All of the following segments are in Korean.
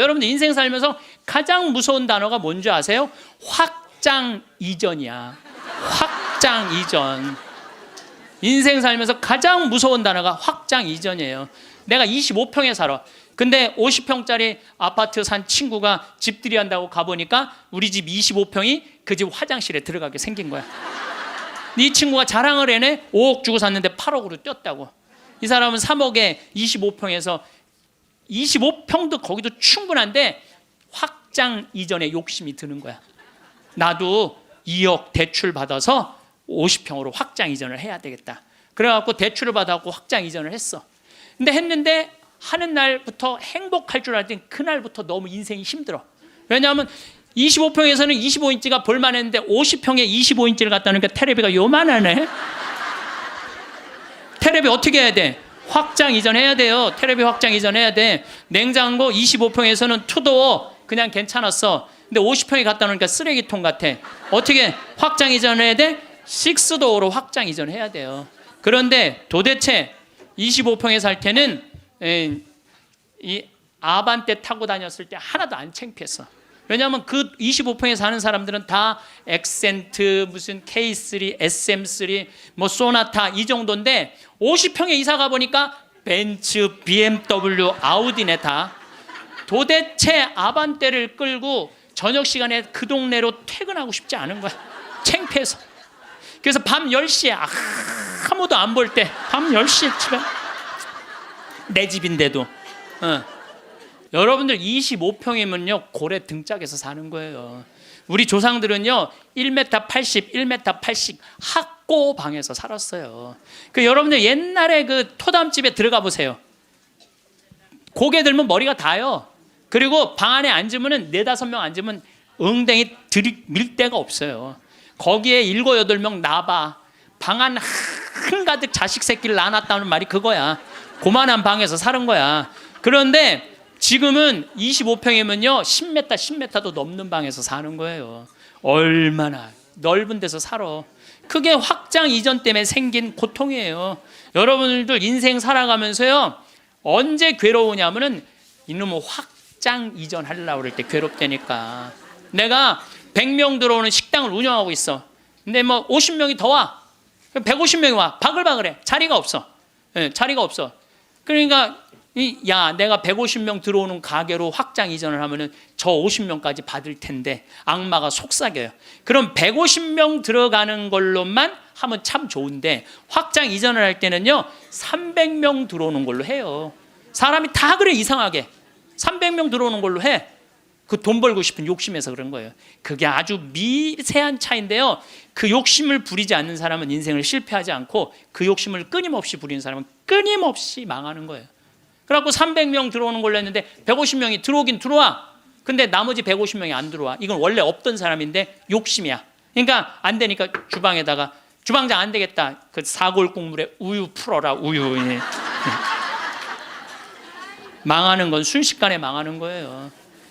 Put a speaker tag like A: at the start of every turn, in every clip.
A: 여러분들 인생 살면서 가장 무서운 단어가 뭔지 아세요? 확장 이전이야. 확장 이전. 인생 살면서 가장 무서운 단어가 확장 이전이에요. 내가 25평에 살아. 근데 50평짜리 아파트 산 친구가 집들이 한다고 가보니까 우리 집 25평이 그 집 화장실에 들어가게 생긴 거야. 이 친구가 자랑을 해내. 5억 주고 샀는데 8억으로 뛰었다고. 이 사람은 3억에 25평에서 25평도 거기도 충분한데 확장 이전에 욕심이 드는 거야. 나도 2억 대출 받아서 50평으로 확장 이전을 해야 되겠다. 그래갖고 대출을 받아갖고 확장 이전을 했어. 근데 했는데 하는 날부터 행복할 줄 알았더니 그날부터 너무 인생이 힘들어. 왜냐하면 25평에서는 25인치가 볼만했는데 50평에 25인치를 갖다 놓으니까 테레비가 요만하네. 테레비 어떻게 해야 돼? 확장 이전해야 돼요. 테레비 확장 이전해야 돼. 냉장고 25평에서는 투도어 그냥 괜찮았어. 근데 50평에 갖다 놓으니까 쓰레기통 같아. 어떻게 확장 이전해야 돼? 식스도어로 확장 이전해야 돼요. 그런데 도대체 25평에 살 때는 이 아반떼 타고 다녔을 때 하나도 안 창피했어. 왜냐하면 그 25평에 사는 사람들은 다 엑센트, 무슨 K3, SM3, 뭐 소나타 이 정도인데 50평에 이사 가보니까 벤츠, BMW, 아우디네 다. 도대체 아반떼를 끌고 저녁 시간에 그 동네로 퇴근하고 싶지 않은 거야. 창피해서. 그래서 밤 10시에 아무도 안 볼 때 밤 10시에 집에 내 집인데도 여러분들 25평이면요 고래 등짝에서 사는 거예요. 우리 조상들은요 1m 80, 1m 80 학고방에서 살았어요. 그 여러분들 옛날에 그 토담집에 들어가 보세요. 고개 들면 머리가 다요. 그리고 방 안에 앉으면은 4-5명 앉으면 엉덩이 들이밀 데가 없어요. 거기에 7-8명 나봐. 방 안 한가득 자식 새끼를 낳아놨다는 말이 그거야. 고만한 방에서 사는 거야. 그런데 지금은 25평이면요 10m, 10m도 넘는 방에서 사는 거예요. 얼마나 넓은 데서 살아. 그게 확장 이전 때문에 생긴 고통이에요. 여러분들도 인생 살아가면서요 언제 괴로우냐면은 이놈의 확장 이전 하려고 그럴 때 괴롭다니까. 내가 100명 들어오는 식당을 운영하고 있어. 근데 뭐 50명이 더 와. 150명이 와. 바글바글해. 자리가 없어. 자리가 없어. 그러니까 야 내가 150명 들어오는 가게로 확장 이전을 하면은 저 50명까지 받을 텐데 악마가 속삭여요. 그럼 150명 들어가는 걸로만 하면 참 좋은데 확장 이전을 할 때는요 300명 들어오는 걸로 해요. 사람이 다 그래. 이상하게 300명 들어오는 걸로 해. 그 돈 벌고 싶은 욕심에서 그런 거예요. 그게 아주 미세한 차이인데요 그 욕심을 부리지 않는 사람은 인생을 실패하지 않고 그 욕심을 끊임없이 부리는 사람은 끊임없이 망하는 거예요. 그래갖고 300명 들어오는 걸로 했는데 150명이 들어오긴 들어와. 근데 나머지 150명이 안 들어와. 이건 원래 없던 사람인데 욕심이야. 그러니까 안 되니까 주방에다가 주방장 안 되겠다. 그 사골 국물에 우유 풀어라. 우유. 망하는 건 순식간에 망하는 거예요.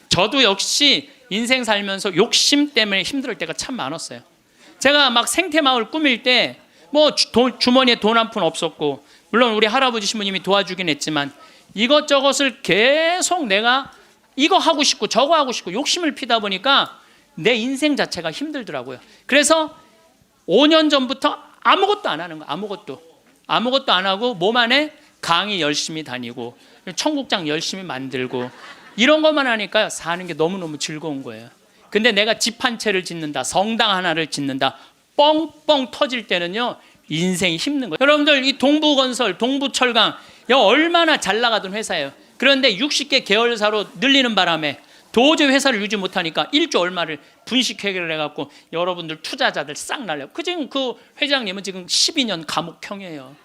A: 저도 역시 인생 살면서 욕심 때문에 힘들 때가 참 많았어요. 제가 막 생태마을 꾸밀 때 뭐 주머니에 돈 한 푼 없었고 물론 우리 할아버지 시부님이 도와주긴 했지만 이것저것을 계속 내가 이거 하고 싶고 저거 하고 싶고 욕심을 피다 보니까 내 인생 자체가 힘들더라고요. 그래서 5년 전부터 아무것도 안 하는 거야. 아무것도 안 하고 몸 안에 강의 열심히 다니고 청국장 열심히 만들고 이런 것만 하니까 사는 게 너무너무 즐거운 거예요. 근데 내가 집 한 채를 짓는다, 성당 하나를 짓는다, 뻥뻥 터질 때는요 인생이 힘든 거예요. 여러분들 이 동부건설, 동부철강 얼마나 잘 나가던 회사예요. 그런데 60개 계열사로 늘리는 바람에 도저히 회사를 유지 못하니까 1조 얼마를 분식회계를 해갖고 여러분들 투자자들 싹 날려요. 지금 그 회장님은 지금 12년 감옥형이에요.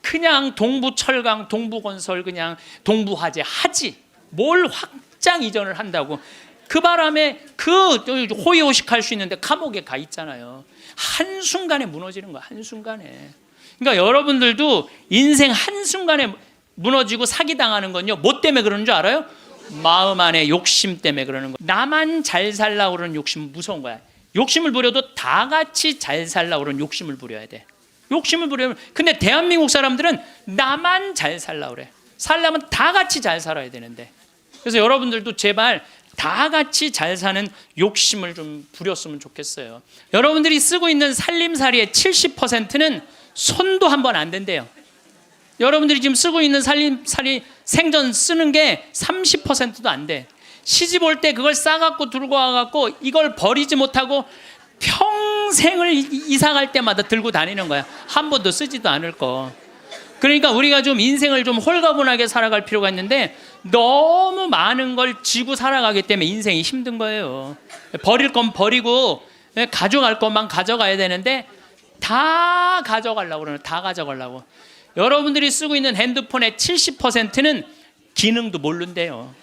A: 그냥 동부철강, 동부건설 그냥 동부화재 하지 뭘 확장 이전을 한다고. 그 바람에 그 호의호식할 수 있는데 감옥에 가 있잖아요. 한순간에 무너지는 거야. 한순간에. 그러니까 여러분들도 인생 한순간에 무너지고 사기당하는 건요 뭐 때문에 그러는 줄 알아요? 마음 안에 욕심 때문에 그러는 거예요. 나만 잘 살려고 그러는 욕심은 무서운 거야. 욕심을 부려도 다 같이 잘 살려고 그러는 욕심을 부려야 돼. 욕심을 부려면. 근데 대한민국 사람들은 나만 잘 살려고 그래. 살려면 다 같이 잘 살아야 되는데 그래서 여러분들도 제발 다 같이 잘 사는 욕심을 좀 부렸으면 좋겠어요. 여러분들이 쓰고 있는 살림살이의 70%는 손도 한 번 안 댄대요. 여러분들이 지금 쓰고 있는 살림살이 생전 쓰는 게 30%도 안 돼. 시집 올 때 그걸 싸갖고 들고 와갖고 이걸 버리지 못하고 평생을 이사 갈 때마다 들고 다니는 거야. 한 번도 쓰지도 않을 거. 그러니까 우리가 좀 인생을 좀 홀가분하게 살아갈 필요가 있는데 너무 많은 걸 쥐고 살아가기 때문에 인생이 힘든 거예요. 버릴 건 버리고 가져갈 것만 가져가야 되는데 다 가져가려고 그러는, 다 가져가려고. 여러분들이 쓰고 있는 핸드폰의 70%는 기능도 모른대요.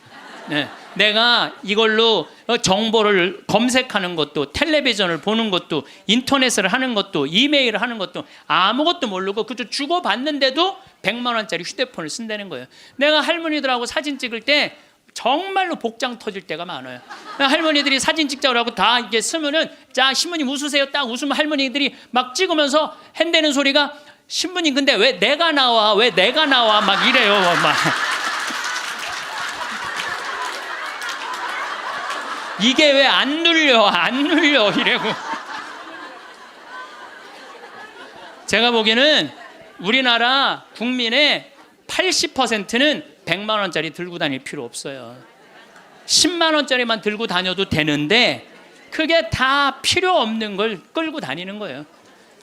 A: 네. 내가 이걸로 정보를 검색하는 것도, 텔레비전을 보는 것도, 인터넷을 하는 것도, 이메일을 하는 것도 아무것도 모르고 그저 주고받는데도 100만 원짜리 휴대폰을 쓴다는 거예요. 내가 할머니들하고 사진 찍을 때 정말로 복장 터질 때가 많아요. 할머니들이 사진 찍자고 하고 다 이게 쓰면은, 자 신부님 웃으세요, 딱 웃으면 할머니들이 막 찍으면서 핸대는 소리가, 신부님 근데 왜 내가 나와, 왜 내가 나와, 막 이래요. 막 이게 왜 안 눌려, 안 눌려 이래고. 제가 보기에는 우리나라 국민의 80%는 100만 원짜리 들고 다닐 필요 없어요. 10만 원짜리만 들고 다녀도 되는데 그게 다 필요 없는 걸 끌고 다니는 거예요.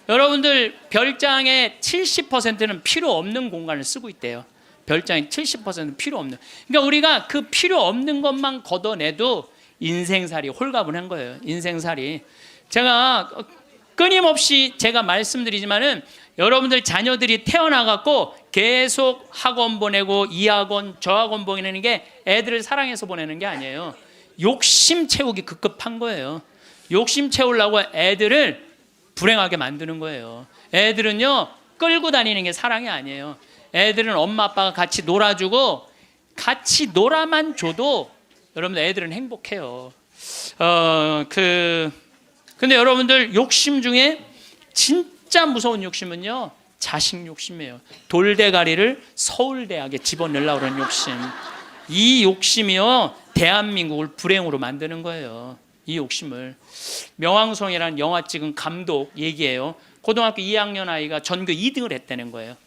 A: 여러분들 별장의 70%는 필요 없는 공간을 쓰고 있대요. 별장의 70%는 필요 없는. 그러니까 우리가 그 필요 없는 것만 걷어내도 인생살이 홀가분한 거예요. 인생살이. 제가 끊임없이 제가 말씀드리지만은 여러분들 자녀들이 태어나갖고 계속 학원 보내고 이 학원 저 학원 보내는 게 애들을 사랑해서 보내는 게 아니에요. 욕심 채우기 급급한 거예요. 욕심 채우려고 애들을 불행하게 만드는 거예요. 애들은요 끌고 다니는 게 사랑이 아니에요. 애들은 엄마 아빠가 같이 놀아주고 같이 놀아만 줘도 여러분들 애들은 행복해요. 근데 여러분들 욕심 중에 진짜 무서운 욕심은요 자식 욕심이에요. 돌대가리를 서울대학에 집어넣으려고 그러는 욕심. 이 욕심이요 대한민국을 불행으로 만드는 거예요. 이 욕심을. 명왕송이라는 영화 찍은 감독 얘기예요. 고등학교 2학년 아이가 전교 2등을 했다는 거예요.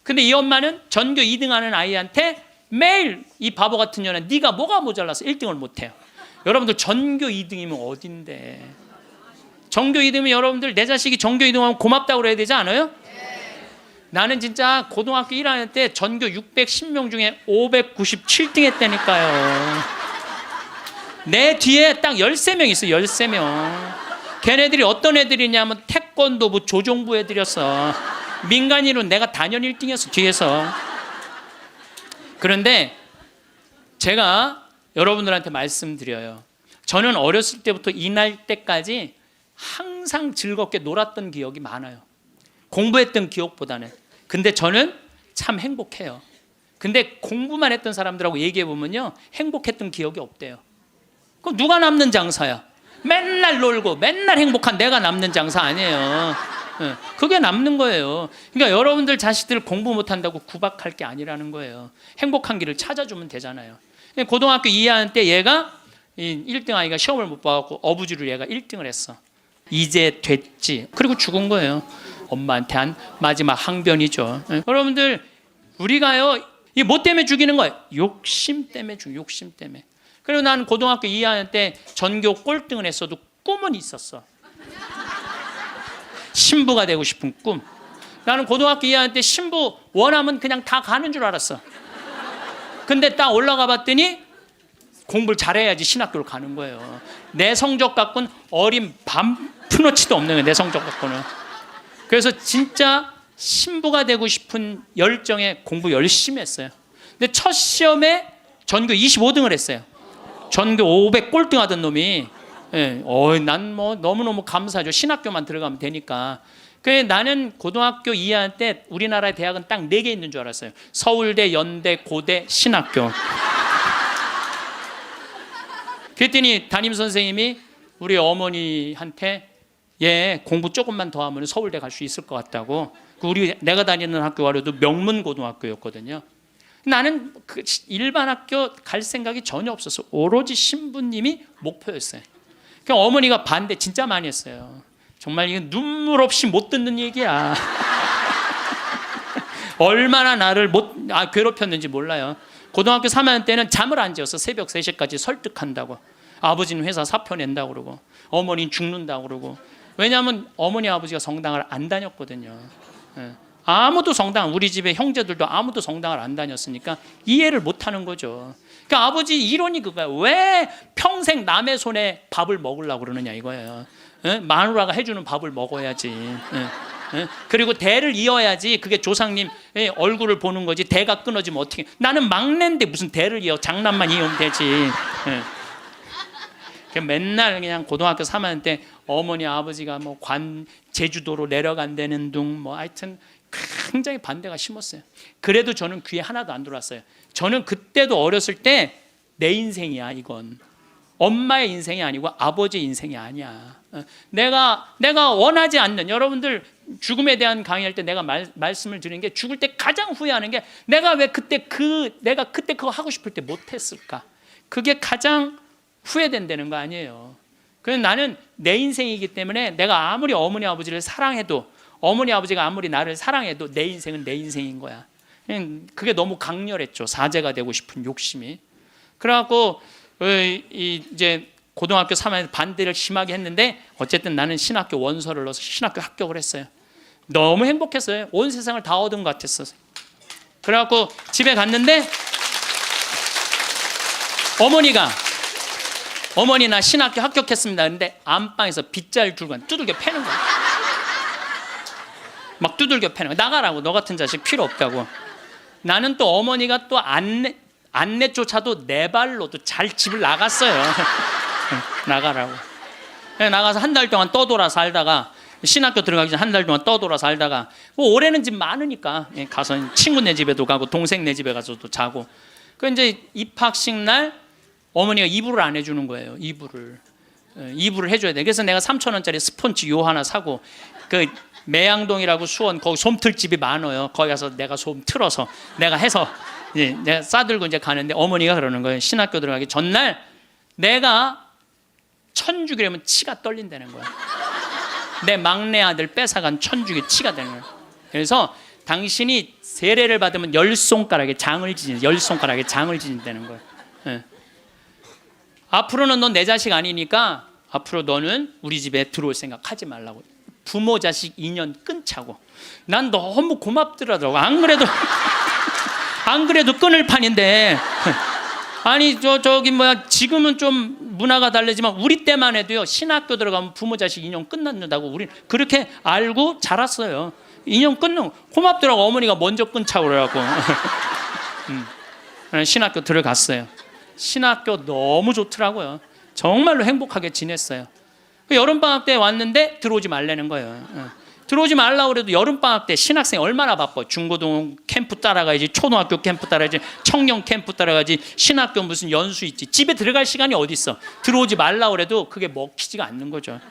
A: 근데 이 엄마는 전교 2등하는 아이한테 매일 이 바보 같은 년은 네가 뭐가 모자라서 1등을 못해요. 여러분들 전교 2등이면 어딘데. 전교 2등이면 여러분들 내 자식이 전교 2등하면 고맙다고 그래야 되지 않아요? 나는 진짜 고등학교 1학년 때 전교 610명 중에 597등 했다니까요. 내 뒤에 딱 13명 있어요. 13명. 걔네들이 어떤 애들이냐면 태권도부 조종부 애들이었어. 민간인으로 내가 단연 1등이었어 뒤에서. 그런데 제가 여러분들한테 말씀드려요. 저는 어렸을 때부터 이 날 때까지 항상 즐겁게 놀았던 기억이 많아요. 공부했던 기억보다는. 근데 저는 참 행복해요. 근데 공부만 했던 사람들하고 얘기해 보면요 행복했던 기억이 없대요. 그럼 누가 남는 장사야? 맨날 놀고 맨날 행복한 내가 남는 장사 아니에요. 그게 남는 거예요. 그러니까 여러분들 자식들 공부 못한다고 구박할 게 아니라는 거예요. 행복한 길을 찾아주면 되잖아요. 고등학교 2학년 때 얘가 1등 아이가 시험을 못 봐갖고 어부지로 얘가 1등을 했어. 이제 됐지. 그리고 죽은 거예요. 엄마한테 한 마지막 항변이죠. 여러분들 우리가요 이 뭐 때문에 죽이는 거예요? 욕심 때문에 죽여. 욕심 때문에. 그리고 난 고등학교 2학년 때 전교 꼴등을 했어도 꿈은 있었어. 신부가 되고 싶은 꿈. 나는 고등학교 2학년 때 신부 원하면 그냥 다 가는 줄 알았어. 근데 딱 올라가 봤더니 공부를 잘해야지 신학교를 가는 거예요. 내 성적 갖고는 어린 반푼어치도 없는 거예요. 내 성적 갖고는. 그래서 진짜 신부가 되고 싶은 열정에 공부 열심히 했어요. 근데 첫 시험에 전교 25등을 했어요. 전교 500 꼴등 하던 놈이. 난 뭐 너무너무 감사하죠. 신학교만 들어가면 되니까. 그래서 나는 고등학교 2학년 때 우리나라의 대학은 딱 4개 있는 줄 알았어요. 서울대, 연대, 고대, 신학교. 그랬더니 담임선생님이 우리 어머니한테 얘 공부 조금만 더 하면 서울대 갈 수 있을 것 같다고. 내가 다니는 학교가 그래도 명문고등학교였거든요. 나는 그 일반 학교 갈 생각이 전혀 없었어. 오로지 신부님이 목표였어요. 그러니까 어머니가 반대 진짜 많이 했어요. 정말 이건 눈물 없이 못 듣는 얘기야. 얼마나 나를 괴롭혔는지 몰라요. 고등학교 3학년 때는 잠을 안 재웠어. 새벽 3시까지 설득한다고. 아버지는 회사 사표 낸다고 그러고 어머니는 죽는다고 그러고. 왜냐하면 어머니 아버지가 성당을 안 다녔거든요. 아무도 우리 집에 형제들도 아무도 성당을 안 다녔으니까 이해를 못하는 거죠. 그러니까 아버지 이론이 그거예요. 왜 평생 남의 손에 밥을 먹으려고 그러느냐 이거예요. 마누라가 해주는 밥을 먹어야지. 그리고 대를 이어야지. 그게 조상님 얼굴을 보는 거지. 대가 끊어지면 어떻게. 나는 막내인데 무슨 대를 이어. 장난만 이으면 되지. 맨날 그냥 고등학교 3학년 때 어머니 아버지가 뭐 제주도로 내려간다는 둥 뭐 하여튼 굉장히 반대가 심했어요. 그래도 저는 귀에 하나도 안 들어왔어요. 저는 그때도 어렸을 때 내 인생이야 이건. 엄마의 인생이 아니고 아버지의 인생이 아니야. 내가 원하지 않는, 여러분들 죽음에 대한 강의할 때 내가 말씀을 드리는 게, 죽을 때 가장 후회하는 게 내가 왜 내가 그때 그거 하고 싶을 때 못했을까. 그게 가장 후회된다는 거 아니에요. 그래서 나는 내 인생이기 때문에 내가 아무리 어머니 아버지를 사랑해도, 어머니 아버지가 아무리 나를 사랑해도 내 인생은 내 인생인 거야. 그게 너무 강렬했죠. 사제가 되고 싶은 욕심이. 그래갖고 이제 고등학교 3학년 반대를 심하게 했는데 어쨌든 나는 신학교 원서를 넣어서 신학교 합격을 했어요. 너무 행복했어요. 온 세상을 다 얻은 것 같았어요. 그래갖고 집에 갔는데 어머니 나 신학교 합격했습니다. 근데 안방에서 빗자루 들고 두들겨 패는 거야. 막 두들겨 패는 거야. 나가라고. 너 같은 자식 필요 없다고. 나는 또 어머니가 또 안내조차도 내 발로도 잘 집을 나갔어요. 나가라고. 나가서 한 달 동안 떠돌아 살다가, 신학교 들어가기 전 한 달 동안 떠돌아 살다가, 뭐 올해는 집 많으니까 가서 친구네 집에도 가고 동생 네 집에 가서도 자고. 그 이제 입학식 날 어머니가 이불을 안 해주는 거예요. 이불을 해줘야 돼. 그래서 내가 3,000원짜리 스폰지 요 하나 사고, 그 매양동이라고 수원 거기 솜틀집이 많아요. 거기 가서 내가 솜 틀어서 내가 해서 이제 내가 싸들고 이제 가는데 어머니가 그러는 거예요. 신학교 들어가기 전날 내가 천주기라면 치가 떨린다는 거야. 내 막내 아들 뺏어간 천주기 치가 되는 거야. 그래서 당신이 세례를 받으면 10손가락에 장을 지진다는 거야. 네. 앞으로는 넌 내 자식 아니니까 앞으로 너는 우리 집에 들어올 생각 하지 말라고. 부모 자식 인연 끊자고. 난 너무 고맙더라고. 안 그래도 끊을 판인데. 아니 지금은 좀 문화가 다르지만 우리 때만 해도요, 신학교 들어가면 부모 자식 인연 끝난다고 우리 그렇게 알고 자랐어요. 인연 끊는 고맙더라고. 어머니가 먼저 끊자고 그래갖고. 신학교 들어갔어요. 신학교 너무 좋더라고요. 정말로 행복하게 지냈어요. 여름방학 때 왔는데 들어오지 말라는 거예요. 들어오지 말라고 그래도 여름방학 때 신학생이 얼마나 바빠. 중고등 캠프 따라가야지, 초등학교 캠프 따라가야지, 청년 캠프 따라가야지, 신학교 무슨 연수 있지. 집에 들어갈 시간이 어디 있어. 들어오지 말라고 그래도 그게 먹히지가 않는 거죠.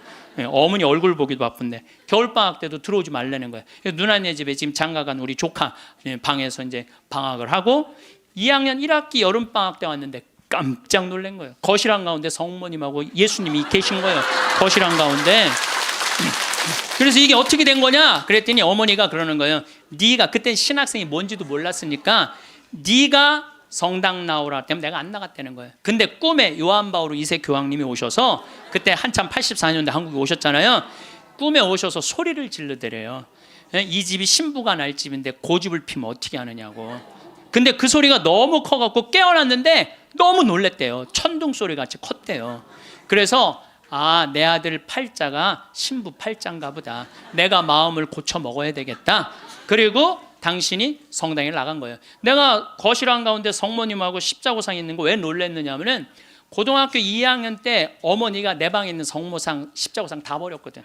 A: 어머니 얼굴 보기도 바쁜데 겨울방학 때도 들어오지 말라는 거예요. 누나네 집에 지금 장가간 우리 조카 방에서 이제 방학을 하고 2학년 1학기 여름방학 때 왔는데 깜짝 놀란 거예요. 거실 한가운데 성모님하고 예수님이 계신 거예요. 거실 한가운데. 그래서 이게 어떻게 된 거냐 그랬더니 어머니가 그러는 거예요. 네가 그때 신학생이 뭔지도 몰랐으니까 네가 성당 나오라 때문에 내가 안 나갔다는 거예요. 근데 꿈에 요한 바오로 2세 교황님이 오셔서, 그때 한참 84년대 한국에 오셨잖아요. 꿈에 오셔서 소리를 질르더래요. 이 집이 신부가 날 집인데 고집을 피면 어떻게 하느냐고. 근데 그 소리가 너무 커갖고 깨어났는데 너무 놀랬대요. 천둥 소리 같이 컸대요. 그래서 내 아들 팔자가 신부 팔자인가 보다. 내가 마음을 고쳐 먹어야 되겠다. 그리고 당신이 성당에 나간 거예요. 내가 거실 한가운데 성모님하고 십자고상 있는 거 왜 놀랬느냐면은 고등학교 2학년 때 어머니가 내 방에 있는 성모상 십자고상 다 버렸거든.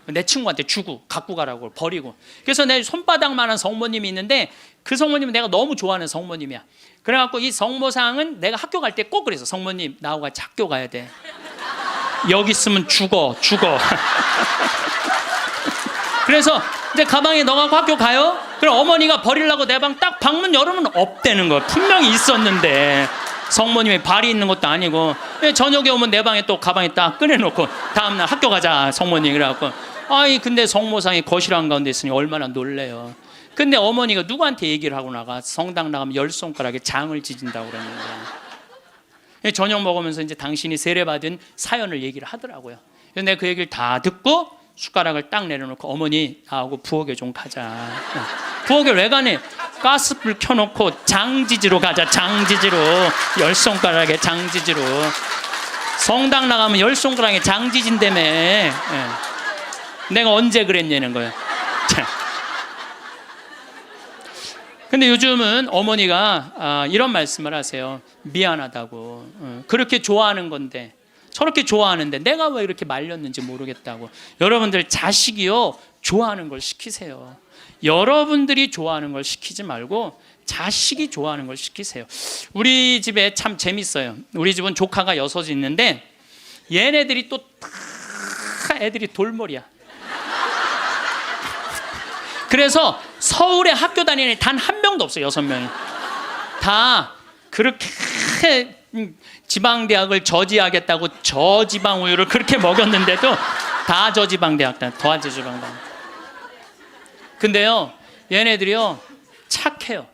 A: 내 친구한테 주고 갖고 가라고 버리고. 그래서 내 손바닥만한 성모님이 있는데 그 성모님은 내가 너무 좋아하는 성모님이야. 그래갖고 이 성모상은 내가 학교 갈 때 꼭 그래서 성모님 나하고 같이 학교 가야 돼. 여기 있으면 죽어. 그래서 이제 가방에 넣어갖고 학교 가요. 그럼 어머니가 버리려고 내 방 딱 방문 열으면 없대는 거야. 분명히 있었는데 성모님이 발이 있는 것도 아니고. 저녁에 오면 내 방에 또 가방에 딱 꺼내놓고 다음날 학교 가자 성모님 그래갖고. 아이 근데 성모상이 거실 한가운데 있으니 얼마나 놀래요. 근데 어머니가 누구한테 얘기를 하고 나가? 성당 나가면 10손가락에 장을 지진다고 그랬는데, 저녁 먹으면서 이제 당신이 세례받은 사연을 얘기를 하더라고요. 그래서 내가 그 얘기를 다 듣고 숟가락을 딱 내려놓고 어머니 나하고 부엌에 좀 가자. 부엌에 왜 가니? 가스불 켜놓고 장지지로 가자. 장지지로 10손가락에 장지지로. 성당 나가면 10손가락에 장지진다며. 내가 언제 그랬냐는 거예요. 근데 요즘은 어머니가 이런 말씀을 하세요. 미안하다고. 그렇게 좋아하는 건데, 저렇게 좋아하는데 내가 왜 이렇게 말렸는지 모르겠다고. 여러분들 자식이요 좋아하는 걸 시키세요. 여러분들이 좋아하는 걸 시키지 말고 자식이 좋아하는 걸 시키세요. 우리 집에 참 재밌어요. 우리 집은 조카가 6이 있는데 얘네들이 또 다 애들이 돌머리야. 그래서 서울에 학교 다니는 애 단 한 명도 없어요. 6명이 다 그렇게 지방대학을 저지하겠다고 저지방 우유를 그렇게 먹였는데도 다 저지방대학 더 저지방대학. 근데요 얘네들이요 착해요.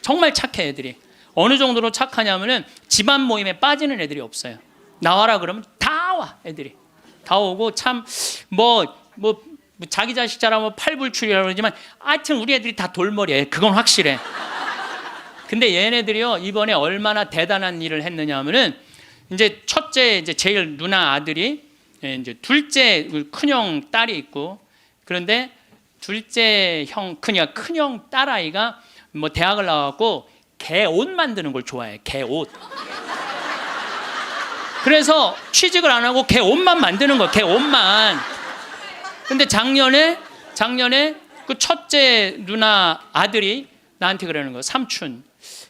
A: 정말 착해. 애들이 어느 정도로 착하냐면은 집안 모임에 빠지는 애들이 없어요. 나와라 그러면 다 와. 애들이 다 오고 참 뭐 자기 자식 잘하면 팔불출이라고 그러지만 하여튼 우리 애들이 다 돌머리예요. 그건 확실해. 근데 얘네들이요 이번에 얼마나 대단한 일을 했느냐 하면은 이제 첫째 이제 제일 누나 아들이 이제 둘째 큰형 딸이 있고, 그런데 둘째 형 큰형 딸아이가 뭐 대학을 나와갖고 개 옷 만드는 걸 좋아해. 개 옷. 그래서 취직을 안 하고 개 옷만 만드는 거야. 개 옷만. 근데 작년에 그 첫째 누나 아들이 나한테 그러는 거예요. 삼촌,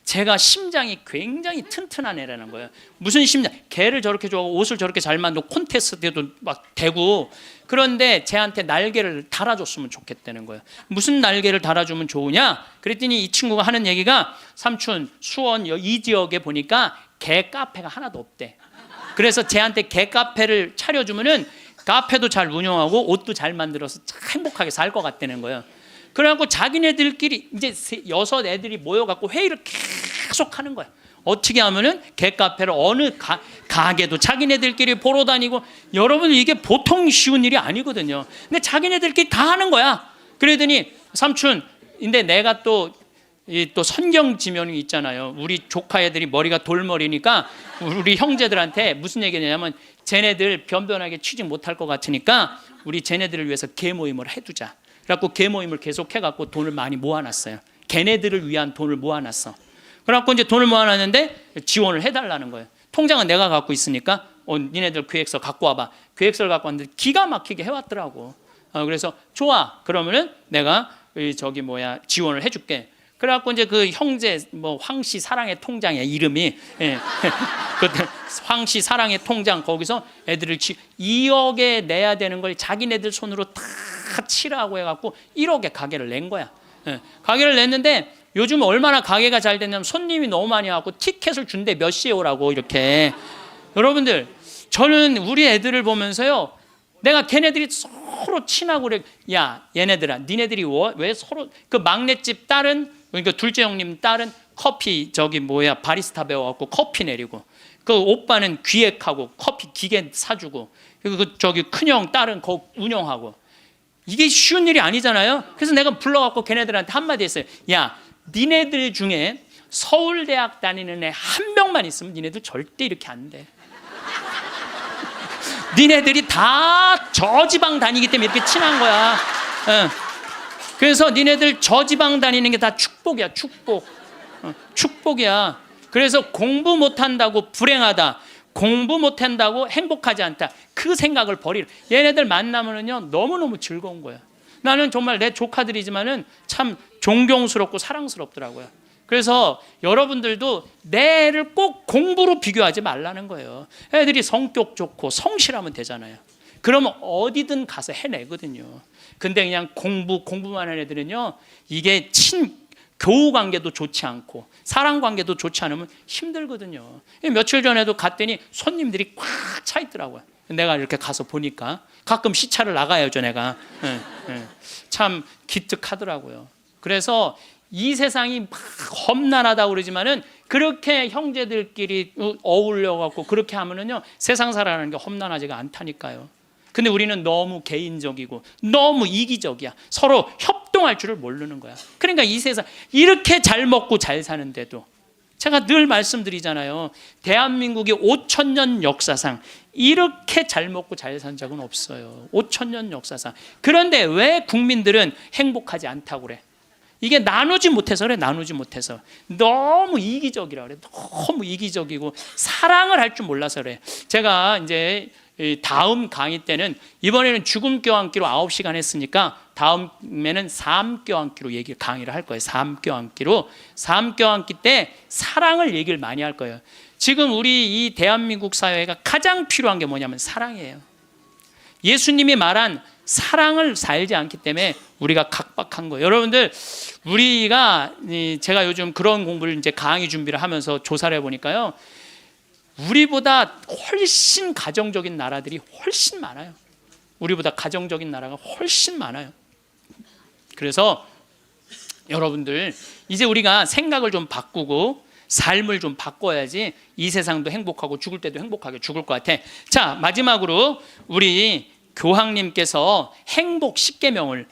A: 제가 심장이 굉장히 튼튼한 애라는 거예요. 무슨 심장? 개를 저렇게 좋아하고 옷을 저렇게 잘 만들고 콘테스트에도 막 대고, 그런데 쟤한테 날개를 달아줬으면 좋겠다는 거예요. 무슨 날개를 달아주면 좋으냐? 그랬더니 이 친구가 하는 얘기가, 삼촌 수원 이 지역에 보니까 개 카페가 하나도 없대. 그래서 쟤한테 개 카페를 차려주면은 카페도 잘 운영하고 옷도 잘 만들어서 참 행복하게 살 것 같다는 거예요. 그래갖고 자기네들끼리 이제 6 애들이 모여갖고 회의를 계속 하는 거야. 어떻게 하면은 개카페를 어느 가게도 자기네들끼리 보러 다니고. 여러분 이게 보통 쉬운 일이 아니거든요. 근데 자기네들끼리 다 하는 거야. 그러더니 삼촌, 근데 내가 또 선경 지면이 있잖아요. 우리 조카 애들이 머리가 돌머리니까 우리 형제들한테 무슨 얘기냐면, 쟤네들 변변하게 취직 못할 것 같으니까 우리 쟤네들을 위해서 개 모임을 해두자. 그래갖고 개 모임을 계속 해갖고 돈을 많이 모아놨어요. 걔네들을 위한 돈을 모아놨어. 그래갖고 이제 돈을 모아놨는데 지원을 해달라는 거예요. 통장은 내가 갖고 있으니까 니네들 계획서 갖고 와봐. 계획서를 갖고 왔는데 기가 막히게 해왔더라고. 그래서 좋아. 그러면은 내가 지원을 해줄게. 그래갖고 이제 그 형제 황씨 사랑의 통장이야 이름이. 예. 그때 황씨 사랑의 통장, 거기서 애들을 2억에 내야 되는 걸 자기네들 손으로 다 치라고 해갖고 1억에 가게를 낸 거야. 예. 가게를 냈는데 요즘 얼마나 가게가 잘 됐냐면 손님이 너무 많이 와갖고 티켓을 준대. 몇 시에 오라고 이렇게. 여러분들 저는 우리 애들을 보면서요, 내가 걔네들이 서로 친하고 그래. 야 얘네들아, 니네들이 왜 서로, 그 막내집 딸은, 그러니까 둘째 형님 딸은 커피 바리스타 배워갖고 커피 내리고, 그 오빠는 기획하고 커피 기계 사주고, 그리고 큰형 딸은 거 운영하고. 이게 쉬운 일이 아니잖아요. 그래서 내가 불러갖고 걔네들한테 한마디 했어요. 야 니네들 중에 서울대학 다니는 애 한 명만 있으면 니네들 절대 이렇게 안 돼. 니네들이 다 저지방 다니기 때문에 이렇게 친한 거야. 그래서 니네들 저지방 다니는 게 다 축복이야. 축복이야. 그래서 공부 못한다고 불행하다, 공부 못한다고 행복하지 않다, 그 생각을 버리라. 얘네들 만나면은요 너무너무 즐거운 거야. 나는 정말 내 조카들이지만은 참 존경스럽고 사랑스럽더라고요. 그래서 여러분들도 내 애를 꼭 공부로 비교하지 말라는 거예요. 애들이 성격 좋고 성실하면 되잖아요. 그러면 어디든 가서 해내거든요. 근데 그냥 공부만 하는 애들은요, 이게 교우 관계도 좋지 않고 사랑 관계도 좋지 않으면 힘들거든요. 며칠 전에도 갔더니 손님들이 꽉 차 있더라고요. 내가 이렇게 가서 보니까 가끔 시차를 나가야죠, 내가. 참 기특하더라고요. 그래서 이 세상이 막 험난하다고 그러지만은 그렇게 형제들끼리 어울려 갖고 그렇게 하면은요, 세상 살아가는 게 험난하지가 않다니까요. 근데 우리는 너무 개인적이고 너무 이기적이야. 서로 협동할 줄을 모르는 거야. 그러니까 이 세상 이렇게 잘 먹고 잘 사는데도, 제가 늘 말씀드리잖아요. 대한민국의 5,000년 역사상 이렇게 잘 먹고 잘 산 적은 없어요. 5,000년 역사상. 그런데 왜 국민들은 행복하지 않다고 그래? 이게 나누지 못해서 그래. 나누지 못해서. 너무 이기적이라 그래. 너무 이기적이고 사랑을 할 줄 몰라서 그래. 제가 이제 다음 강의 때는, 이번에는 죽음 껴안기로 9시간 했으니까 다음에는 삶 껴안기로 강의를 할 거예요. 삶 껴안기로. 삶 껴안기 때 사랑을 얘기를 많이 할 거예요. 지금 우리 이 대한민국 사회가 가장 필요한 게 뭐냐면 사랑이에요. 예수님이 말한 사랑을 살지 않기 때문에 우리가 각박한 거예요. 여러분들, 제가 요즘 그런 공부를 이제 강의 준비를 하면서 조사를 해보니까요, 우리보다 훨씬 가정적인 나라들이 훨씬 많아요. 우리보다 가정적인 나라가 훨씬 많아요. 그래서 여러분들, 이제 우리가 생각을 좀 바꾸고 삶을 좀 바꿔야지 이 세상도 행복하고 죽을 때도 행복하게 죽을 것 같아. 자, 마지막으로 우리 교황님께서 행복 10계명을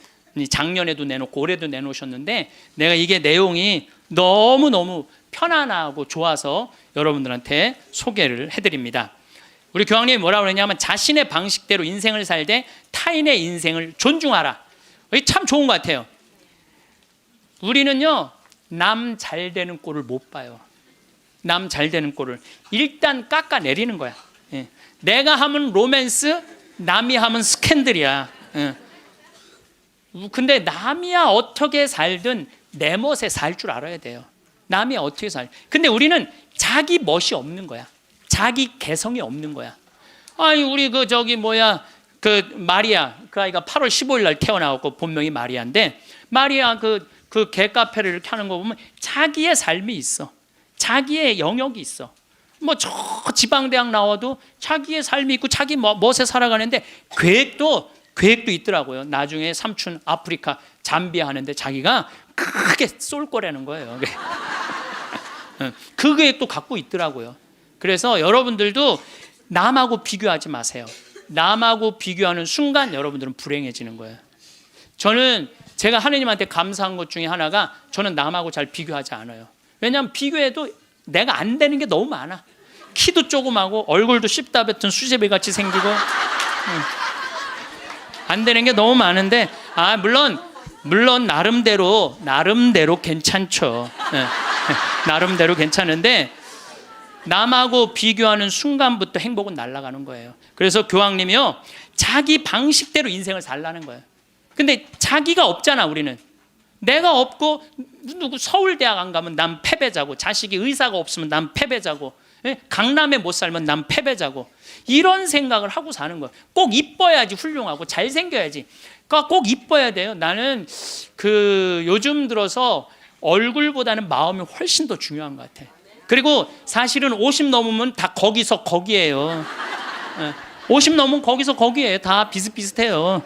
A: 작년에도 내놓고 올해도 내놓으셨는데, 내가 이게 내용이 너무너무 편안하고 좋아서 여러분들한테 소개를 해드립니다. 우리 교황님이 뭐라고 그러냐면, 자신의 방식대로 인생을 살되 타인의 인생을 존중하라. 이게 참 좋은 것 같아요. 우리는요, 남 잘 되는 꼴을 못 봐요. 남 잘 되는 꼴을 일단 깎아내리는 거야. 내가 하면 로맨스, 남이 하면 스캔들이야. 근데 남이야 어떻게 살든 내 멋에 살 줄 알아야 돼요. 남이 어떻게 근데 우리는 자기 멋이 없는 거야. 자기 개성이 없는 거야. 아니, 우리 마리아, 그 아이가 8월 15일 날 태어나고 본명이 마리아인데, 마리아 그 개카페를 이렇게 하는 거 보면 자기의 삶이 있어. 자기의 영역이 있어. 저 지방대학 나와도 자기의 삶이 있고 자기 멋에 살아가는데 계획도 있더라고요. 나중에 삼촌 아프리카 잠비아 하는데 자기가 크게 쏠 거라는 거예요. 그 계획도 갖고 있더라고요. 그래서 여러분들도 남하고 비교하지 마세요. 남하고 비교하는 순간 여러분들은 불행해지는 거예요. 제가 하느님한테 감사한 것 중에 하나가, 저는 남하고 잘 비교하지 않아요. 왜냐하면 비교해도 내가 안 되는 게 너무 많아. 키도 조그마고 얼굴도 씹다 뱉은 수제비 같이 생기고 안 되는 게 너무 많은데, 물론 나름대로 괜찮죠. 나름대로 괜찮은데, 남하고 비교하는 순간부터 행복은 날아가는 거예요. 그래서 교황님이요, 자기 방식대로 인생을 살라는 거예요. 근데 자기가 없잖아. 우리는 내가 없고, 누구 서울대학 안 가면 난 패배자고, 자식이 의사가 없으면 난 패배자고, 강남에 못 살면 난 패배자고, 이런 생각을 하고 사는 거예요. 꼭 이뻐야지 훌륭하고 잘생겨야지. 그러니까 꼭 이뻐야 돼요. 나는 요즘 들어서 얼굴보다는 마음이 훨씬 더 중요한 것 같아. 그리고 사실은 50 넘으면 다 거기에요. 50 넘으면 거기에요. 다 비슷비슷해요.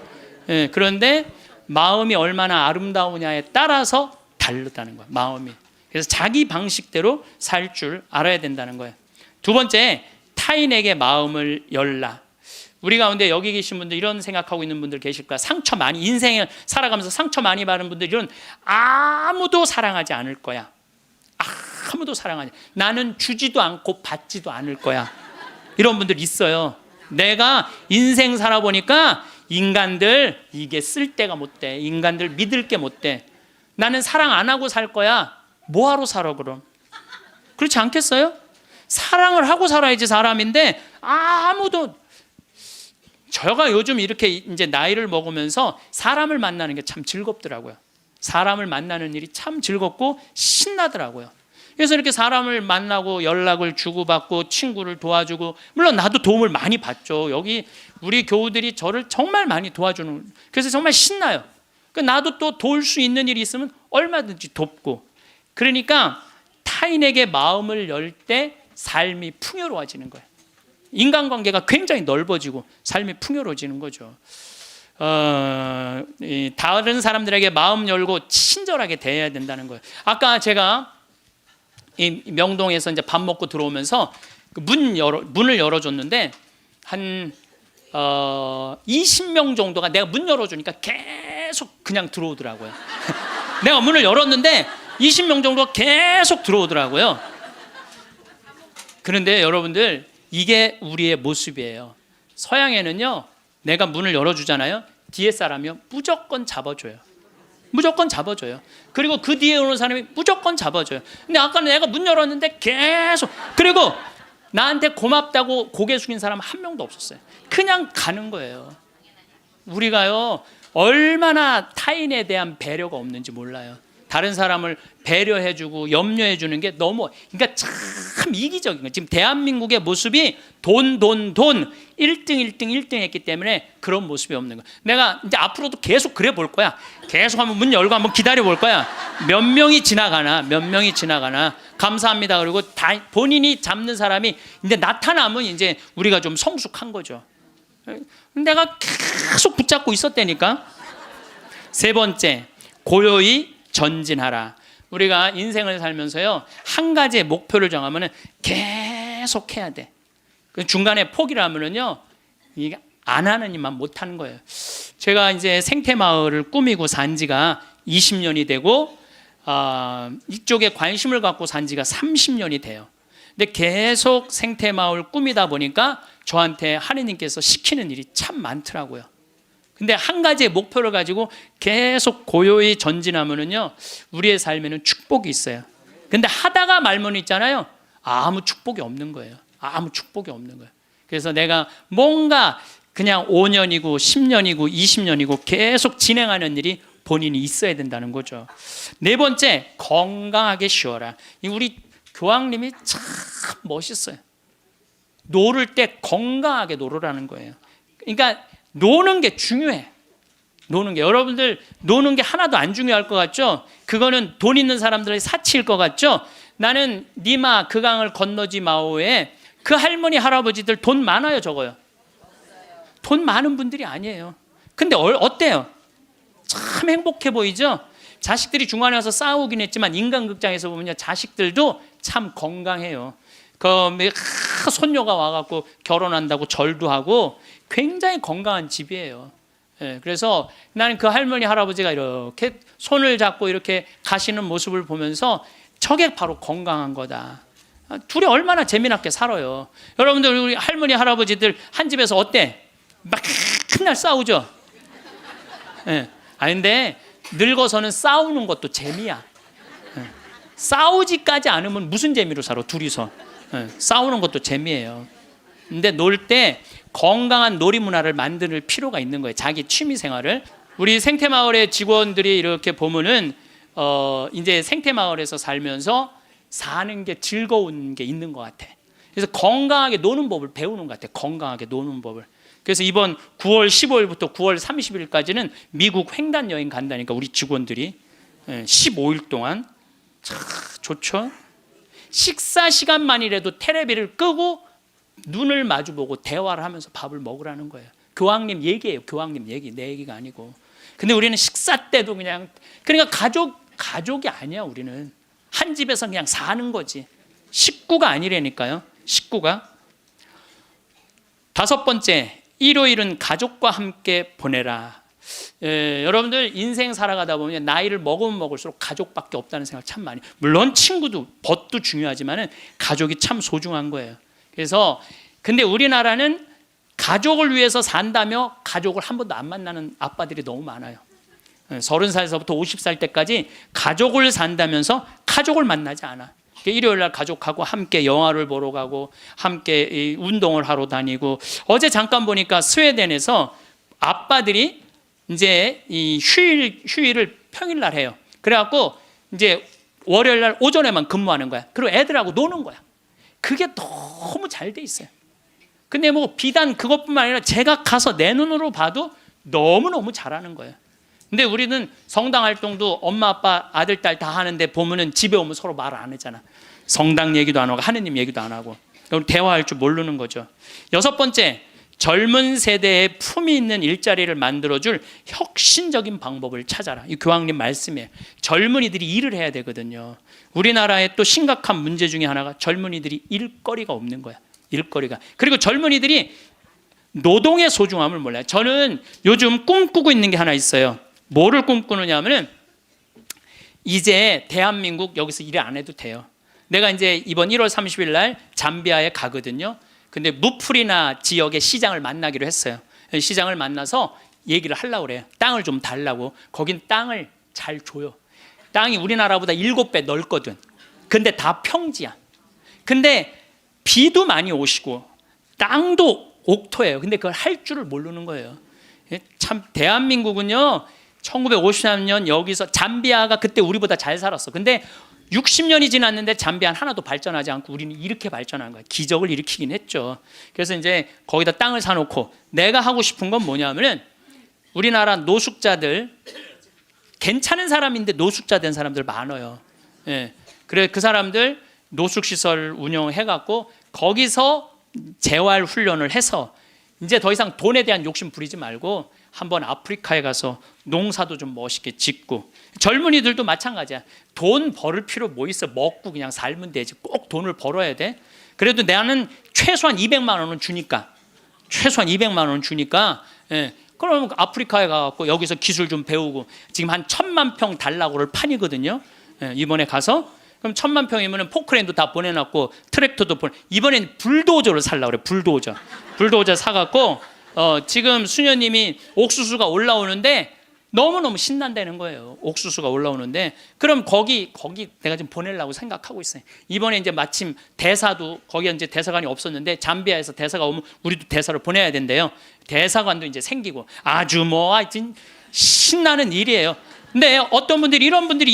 A: 그런데 마음이 얼마나 아름다우냐에 따라서 다르다는 거예요. 마음이. 그래서 자기 방식대로 살 줄 알아야 된다는 거예요. 두 번째, 타인에게 마음을 열라. 우리 가운데 여기 계신 분들 이런 생각하고 있는 분들 계실 거야. 인생을 살아가면서 상처 많이 받은 분들은 아무도 사랑하지 않을 거야. 아무도 사랑하지. 나는 주지도 않고 받지도 않을 거야. 이런 분들 있어요. 내가 인생 살아보니까 인간들 이게 쓸데가 못 돼. 인간들 믿을 게 못 돼. 나는 사랑 안 하고 살 거야. 뭐하러 살아 그럼? 그렇지 않겠어요? 사랑을 하고 살아야지 사람인데, 제가 요즘 이렇게 이제 나이를 먹으면서 사람을 만나는 게 참 즐겁더라고요. 사람을 만나는 일이 참 즐겁고 신나더라고요. 그래서 이렇게 사람을 만나고 연락을 주고받고 친구를 도와주고, 물론 나도 도움을 많이 받죠. 여기 우리 교우들이 저를 정말 많이 도와주는, 그래서 정말 신나요. 나도 또 도울 수 있는 일이 있으면 얼마든지 돕고. 그러니까 타인에게 마음을 열 때 삶이 풍요로워지는 거예요. 인간관계가 굉장히 넓어지고 삶이 풍요로워지는 거죠. 다른 사람들에게 마음 열고 친절하게 대해야 된다는 거예요. 아까 제가 이 명동에서 이제 밥 먹고 들어오면서 문을 열어줬는데 한 20명 정도가 내가 문 열어주니까 계속 그냥 들어오더라고요. 내가 문을 열었는데 20명 정도가 계속 들어오더라고요. 그런데 여러분들, 이게 우리의 모습이에요. 서양에는요, 내가 문을 열어주잖아요. 뒤에 사람이요, 무조건 잡아줘요. 무조건 잡아줘요. 그리고 그 뒤에 오는 사람이 무조건 잡아줘요. 근데 아까 내가 문 열었는데 계속, 그리고 나한테 고맙다고 고개 숙인 사람 한 명도 없었어요. 그냥 가는 거예요. 우리가요, 얼마나 타인에 대한 배려가 없는지 몰라요. 다른 사람을 배려해주고 염려해주는 게 너무, 그러니까 참 이기적인 거예요. 지금 대한민국의 모습이 돈 1등 했기 때문에 그런 모습이 없는 거예요. 내가 이제 앞으로도 계속 그래 볼 거야. 계속 한번 문 열고 한번 기다려 볼 거야. 몇 명이 지나가나 감사합니다. 그리고 다 본인이 잡는 사람이 이제 나타나면 이제 우리가 좀 성숙한 거죠. 내가 계속 붙잡고 있었다니까. 세 번째, 고요히 전진하라. 우리가 인생을 살면서요, 한 가지의 목표를 정하면 계속 해야 돼. 중간에 포기를 하면은요, 이게 안 하는 일만 못 하는 거예요. 제가 이제 생태마을을 꾸미고 산 지가 20년이 되고, 이쪽에 관심을 갖고 산 지가 30년이 돼요. 근데 계속 생태마을 꾸미다 보니까 저한테 하느님께서 시키는 일이 참 많더라고요. 근데 한 가지의 목표를 가지고 계속 고요히 전진하면은요, 우리의 삶에는 축복이 있어요. 근데 하다가 말면 있잖아요, 아무 축복이 없는 거예요. 아무 축복이 없는 거예요. 그래서 내가 뭔가 그냥 5년이고 10년이고 20년이고 계속 진행하는 일이 본인이 있어야 된다는 거죠. 네 번째, 건강하게 쉬어라. 우리 교황님이 참 멋있어요. 노를 때 건강하게 노르라는 거예요. 그러니까 노는 게 중요해. 노는 게, 여러분들 노는 게 하나도 안 중요할 것 같죠? 그거는 돈 있는 사람들의 사치일 것 같죠? 나는 니마 그 강을 건너지 마오에 그 할머니 할아버지들 돈 많아요, 적어요? 돈 많은 분들이 아니에요. 근데 어때요? 참 행복해 보이죠? 자식들이 중간에 와서 싸우긴 했지만 인간극장에서 보면요, 자식들도 참 건강해요. 손녀가 와갖고 결혼한다고 절도 하고 굉장히 건강한 집이에요. 그래서 나는 그 할머니 할아버지가 이렇게 손을 잡고 이렇게 가시는 모습을 보면서 저게 바로 건강한 거다. 둘이 얼마나 재미나게 살아요. 여러분들, 우리 할머니 할아버지들 한 집에서 어때? 막 맨날 싸우죠. 근데 늙어서는 싸우는 것도 재미야. 싸우지까지 않으면 무슨 재미로 살아, 둘이서. 싸우는 것도 재미예요. 근데 놀 때 건강한 놀이 문화를 만들 필요가 있는 거예요. 자기 취미 생활을. 우리 생태마을의 직원들이 이렇게 보면은 이제 생태마을에서 살면서 사는 게 즐거운 게 있는 것 같아. 그래서 건강하게 노는 법을 배우는 것 같아. 건강하게 노는 법을. 그래서 이번 9월 15일부터 9월 30일까지는 미국 횡단 여행 간다니까, 우리 직원들이 15일 동안. 참 좋죠. 식사 시간만이라도 테레비를 끄고 눈을 마주보고 대화를 하면서 밥을 먹으라는 거예요. 교황님 얘기예요. 교황님 얘기, 내 얘기가 아니고. 근데 우리는 식사 때도 그냥, 그러니까 가족이 아니야. 우리는 한 집에서 그냥 사는 거지. 식구가 아니라니까요. 식구가. 다섯 번째, 일요일은 가족과 함께 보내라. 여러분들 인생 살아가다 보면 나이를 먹으면 먹을수록 가족밖에 없다는 생각 참 많이. 물론 친구도, 벗도 중요하지만은 가족이 참 소중한 거예요. 그래서 근데 우리나라는 가족을 위해서 산다며 가족을 한 번도 안 만나는 아빠들이 너무 많아요. 30살에서부터 50살 때까지 가족을 산다면서 가족을 만나지 않아. 일요일 날 가족하고 함께 영화를 보러 가고 함께 운동을 하러 다니고. 어제 잠깐 보니까 스웨덴에서 아빠들이 이제 이 휴일을 평일날 해요. 그래갖고 이제 월요일 날 오전에만 근무하는 거야. 그리고 애들하고 노는 거야. 그게 너무 잘 돼 있어요. 근데 뭐 비단 그것뿐만 아니라 제가 가서 내 눈으로 봐도 너무너무 잘하는 거예요. 근데 우리는 성당 활동도 엄마 아빠 아들 딸 다 하는데 보면은 집에 오면 서로 말을 안 하잖아. 성당 얘기도 안 하고 하느님 얘기도 안 하고 대화할 줄 모르는 거죠. 6번째, 젊은 세대에 품위 있는 일자리를 만들어줄 혁신적인 방법을 찾아라. 이 교황님 말씀이에요. 젊은이들이 일을 해야 되거든요. 우리나라의 또 심각한 문제 중에 하나가 젊은이들이 일거리가 없는 거야. 일거리가. 그리고 젊은이들이 노동의 소중함을 몰라요. 저는 요즘 꿈꾸고 있는 게 하나 있어요. 뭐를 꿈꾸느냐면은 이제 대한민국 여기서 일 안 해도 돼요. 내가 이제 이번 1월 30일 날 잠비아에 가거든요. 근데 무프리나 지역의 시장을 만나기로 했어요. 시장을 만나서 얘기를 하려고 그래요. 땅을 좀 달라고. 거긴 땅을 잘 줘요. 땅이 우리나라보다 7배 넓거든. 근데 다 평지야. 근데 비도 많이 오시고 땅도 옥토예요. 근데 그걸 할 줄을 모르는 거예요. 참 대한민국은요 1953년 여기서 잠비아가 그때 우리보다 잘 살았어. 근데 60년이 지났는데 잠비아는 하나도 발전하지 않고 우리는 이렇게 발전한 거야. 기적을 일으키긴 했죠. 그래서 이제 거기다 땅을 사놓고 내가 하고 싶은 건 뭐냐면은 우리나라 노숙자들 괜찮은 사람인데 노숙자 된 사람들 많아요. 예. 그래 그 사람들 노숙시설 운영해갖고 거기서 재활 훈련을 해서 이제 더 이상 돈에 대한 욕심 부리지 말고 한번 아프리카에 가서 농사도 좀 멋있게 짓고 젊은이들도 마찬가지야. 돈 벌을 필요 뭐 있어. 먹고 그냥 살면 되지. 꼭 돈을 벌어야 돼. 그래도 나는 최소한 200만 원은 주니까 최소한 200만 원 주니까 그럼 아프리카에 가서 여기서 기술 좀 배우고 지금 한 1000만 평 달라고를 판이거든요. 이번에 가서 그럼 1000만 평이면 포크레인도 다 보내놨고 트랙터도 이번엔 불도저를 살라고 그래. 불도저 사갖고 지금 수녀님이 옥수수가 올라오는데 너무너무 신난다는 거예요. 옥수수가 올라오는데 그럼 거기 내가 좀 보내려고 생각하고 있어요. 이번에 이제 마침 대사도 거기 이제 대사관이 없었는데 잠비아에서 대사가 오면 우리도 대사를 보내야 된대요. 대사관도 이제 생기고 아주 뭐 하여튼 신나는 일이에요. 근데 어떤 분들이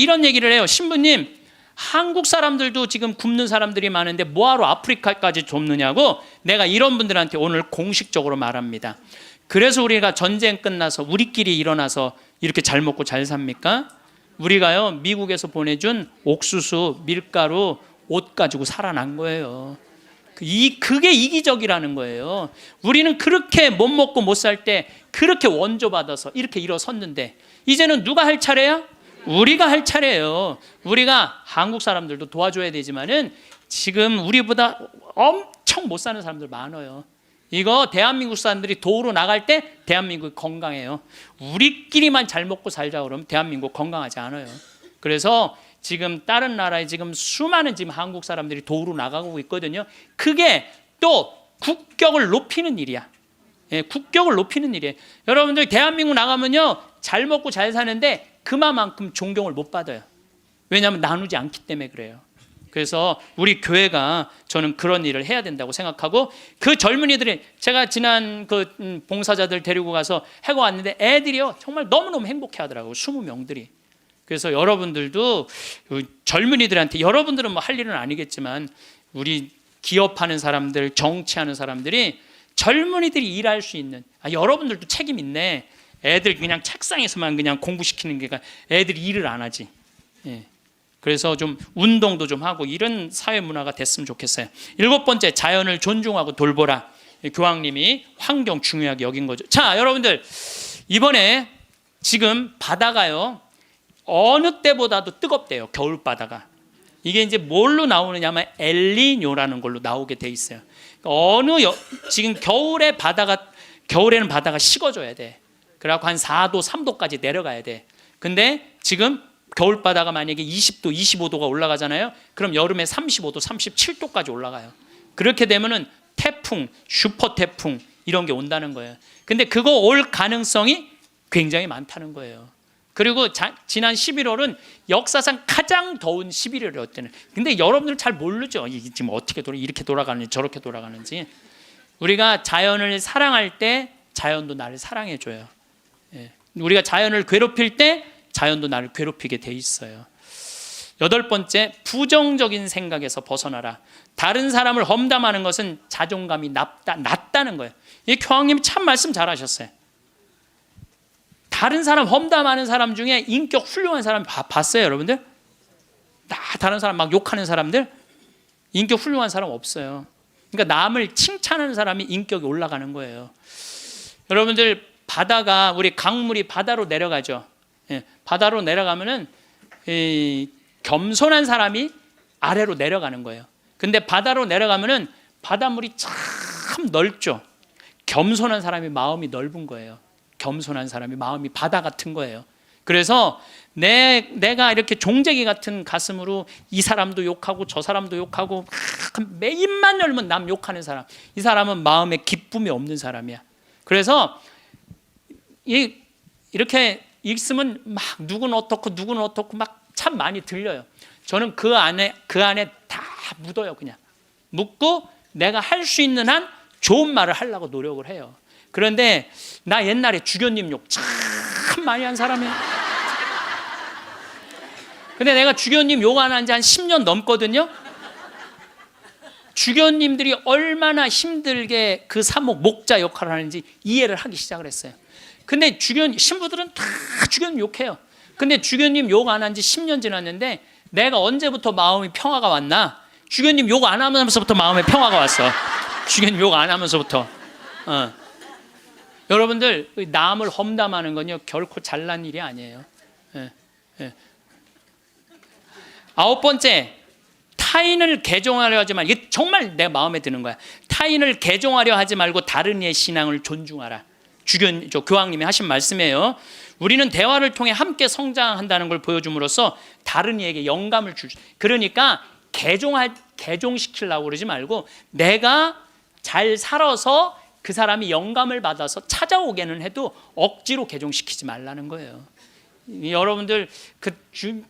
A: 이런 얘기를 해요. 신부님, 한국 사람들도 지금 굶는 사람들이 많은데 뭐하러 아프리카까지 좁느냐고 내가 이런 분들한테 오늘 공식적으로 말합니다. 그래서 우리가 전쟁 끝나서 우리끼리 일어나서 이렇게 잘 먹고 잘 삽니까? 우리가요 미국에서 보내준 옥수수, 밀가루, 옷 가지고 살아난 거예요. 그게 이기적이라는 거예요. 우리는 그렇게 못 먹고 못 살 때 그렇게 원조받아서 이렇게 일어섰는데 이제는 누가 할 차례야? 우리가 할 차례예요. 우리가 한국 사람들도 도와줘야 되지만은 지금 우리보다 엄청 못 사는 사람들 많아요. 이거 대한민국 사람들이 도로 나갈 때 대한민국이 건강해요. 우리끼리만 잘 먹고 살자 그러면 대한민국 건강하지 않아요. 그래서 지금 다른 나라에 지금 수많은 지금 한국 사람들이 도로 나가고 있거든요. 그게 또 국격을 높이는 일이야. 국격을 높이는 일이에요. 여러분들 대한민국 나가면요 잘 먹고 잘 사는데 그만큼 존경을 못 받아요. 왜냐하면 나누지 않기 때문에 그래요. 그래서 우리 교회가 저는 그런 일을 해야 된다고 생각하고 그 젊은이들이 제가 지난 그 봉사자들 데리고 가서 해고 왔는데 애들이요 정말 너무너무 행복해 하더라고요. 20명들이. 그래서 여러분들도 젊은이들한테 여러분들은 뭐 할 일은 아니겠지만 우리 기업하는 사람들, 정치하는 사람들이 젊은이들이 일할 수 있는 여러분들도 책임 있네. 애들 그냥 책상에서만 그냥 공부시키는 게 애들이 일을 안 하지. 그래서 좀 운동도 좀 하고 이런 사회 문화가 됐으면 좋겠어요. 7번째, 자연을 존중하고 돌보라. 교황님이 환경 중요하게 여긴 거죠. 자, 여러분들 이번에 지금 바다가요 어느 때보다도 뜨겁대요. 겨울 바다가. 이게 이제 뭘로 나오느냐면 엘니뇨라는 걸로 나오게 돼 있어요. 지금 겨울에는 바다가 식어져야 돼. 그래갖고 한 4도, 3도까지 내려가야 돼. 근데 지금 겨울 바다가 만약에 20도, 25도가 올라가잖아요. 그럼 여름에 35도, 37도까지 올라가요. 그렇게 되면은 태풍, 슈퍼 태풍 이런 게 온다는 거예요. 근데 그거 올 가능성이 굉장히 많다는 거예요. 그리고 지난 11월은 역사상 가장 더운 11월이었대요. 근데 여러분들 잘 모르죠. 이게 지금 어떻게 이렇게 돌아가는지 저렇게 돌아가는지. 우리가 자연을 사랑할 때 자연도 나를 사랑해 줘요. 우리가 자연을 괴롭힐 때 자연도 나를 괴롭히게 돼 있어요. 여덟 번째, 부정적인 생각에서 벗어나라. 다른 사람을 험담하는 것은 자존감이 낮다는 거예요. 이 교황님 참 말씀 잘하셨어요. 다른 사람 험담하는 사람 중에 인격 훌륭한 사람 봤어요, 여러분들? 다른 사람 막 욕하는 사람들 인격 훌륭한 사람 없어요. 그러니까 남을 칭찬하는 사람이 인격이 올라가는 거예요. 여러분들, 바다가, 우리 강물이 바다로 내려가죠. 바다로 내려가면은 겸손한 사람이 아래로 내려가는 거예요. 근데 바다로 내려가면은 바닷물이 참 넓죠. 겸손한 사람이 마음이 넓은 거예요. 겸손한 사람이 마음이 바다 같은 거예요. 그래서 내가 이렇게 종재기 같은 가슴으로 이 사람도 욕하고 저 사람도 욕하고 매 입만 열면 남 욕하는 사람, 이 사람은 마음에 기쁨이 없는 사람이야. 그래서 이렇게 있으면 막 누구는 어떻고 막 참 많이 들려요. 저는 그 안에 다 묻어요. 그냥 묻고 내가 할 수 있는 한 좋은 말을 하려고 노력을 해요. 그런데 나 옛날에 주교님 욕 참 많이 한 사람이에요. 근데 내가 주교님 욕 안 한 지 한 10년 넘거든요. 주교님들이 얼마나 힘들게 그 사목 목자 역할을 하는지 이해를 하기 시작을 했어요. 근데 신부들은 다 주교님 욕해요. 근데 주교님 욕 안 한 지 10년 지났는데 내가 언제부터 마음이 평화가 왔나? 주교님 욕 안 하면서부터 마음에 평화가 왔어. 주교님 욕 안 하면서부터. 여러분들, 남을 험담하는 건요 결코 잘난 일이 아니에요. 아홉 번째, 타인을 개종하려 하지 말고, 이게 정말 내 마음에 드는 거야. 타인을 개종하려 하지 말고 다른 이의 신앙을 존중하라. 교황님이 하신 말씀이에요. 우리는 대화를 통해 함께 성장한다는 걸 보여줌으로써 다른 이에게 영감을 줄. 그러니까 개종시키려고 그러지 말고 내가 잘 살아서 그 사람이 영감을 받아서 찾아오게는 해도 억지로 개종시키지 말라는 거예요. 여러분들,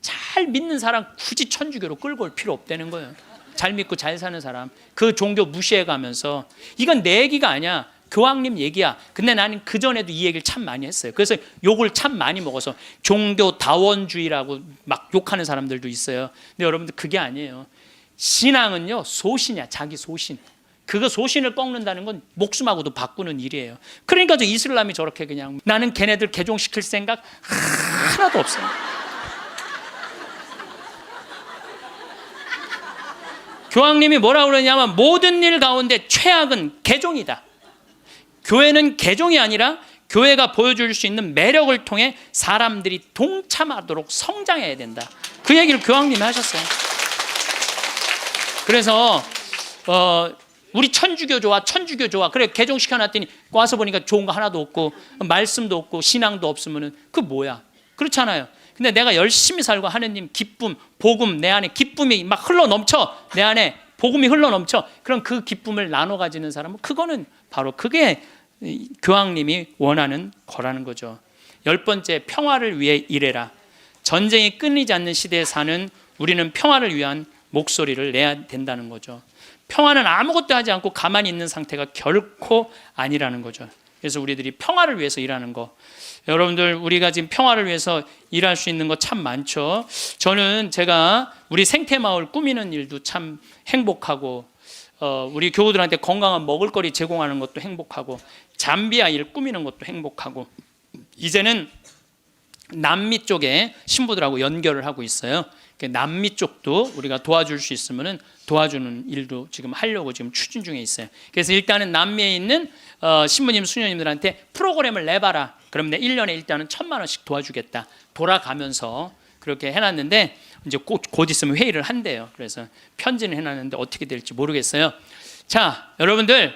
A: 잘 믿는 사람 굳이 천주교로 끌고 올 필요 없다는 거예요. 잘 믿고 잘 사는 사람, 그 종교 무시해가면서, 이건 내 얘기가 아니야. 교황님 얘기야. 근데 나는 그전에도 이 얘기를 참 많이 했어요. 그래서 욕을 참 많이 먹어서 종교 다원주의라고 막 욕하는 사람들도 있어요. 근데 여러분들, 그게 아니에요. 신앙은요 소신이야. 자기 소신. 그거 소신을 꺾는다는 건 목숨하고도 바꾸는 일이에요. 그러니까 저 이슬람이 저렇게 그냥, 나는 걔네들 개종시킬 생각 하나도 없어요. 교황님이 뭐라고 그러냐면, 모든 일 가운데 최악은 개종이다. 교회는 개종이 아니라 교회가 보여줄 수 있는 매력을 통해 사람들이 동참하도록 성장해야 된다. 그 얘기를 교황님이 하셨어요. 그래서 우리 천주교 좋아. 그래, 개종시켜놨더니 와서 보니까 좋은 거 하나도 없고 말씀도 없고 신앙도 없으면은 그 뭐야? 그렇잖아요. 근데 내가 열심히 살고 하느님 기쁨, 복음, 내 안에 기쁨이 막 흘러넘쳐, 내 안에 복음이 흘러넘쳐. 그럼 그 기쁨을 나눠 가지는 사람은, 그거는 바로 그게 교황님이 원하는 거라는 거죠. 열 번째, 평화를 위해 일해라. 전쟁이 끊이지 않는 시대에 사는 우리는 평화를 위한 목소리를 내야 된다는 거죠. 평화는 아무것도 하지 않고 가만히 있는 상태가 결코 아니라는 거죠. 그래서 우리들이 평화를 위해서 일하는 거, 여러분들, 우리가 지금 평화를 위해서 일할 수 있는 거 참 많죠. 저는 제가 우리 생태마을 꾸미는 일도 참 행복하고, 우리 교우들한테 건강한 먹을거리 제공하는 것도 행복하고, 잠비아 일 꾸미는 것도 행복하고, 이제는 남미 쪽에 신부들하고 연결을 하고 있어요. 남미 쪽도 우리가 도와줄 수 있으면 도와주는 일도 지금 하려고 지금 추진 중에 있어요. 그래서 일단은 남미에 있는 신부님, 수녀님들한테 프로그램을 내봐라. 그럼 내 1년에 일단은 1,000만 원씩 도와주겠다. 돌아가면서 그렇게 해놨는데, 이제 곧 있으면 회의를 한대요. 그래서 편지는 해놨는데 어떻게 될지 모르겠어요. 자, 여러분들,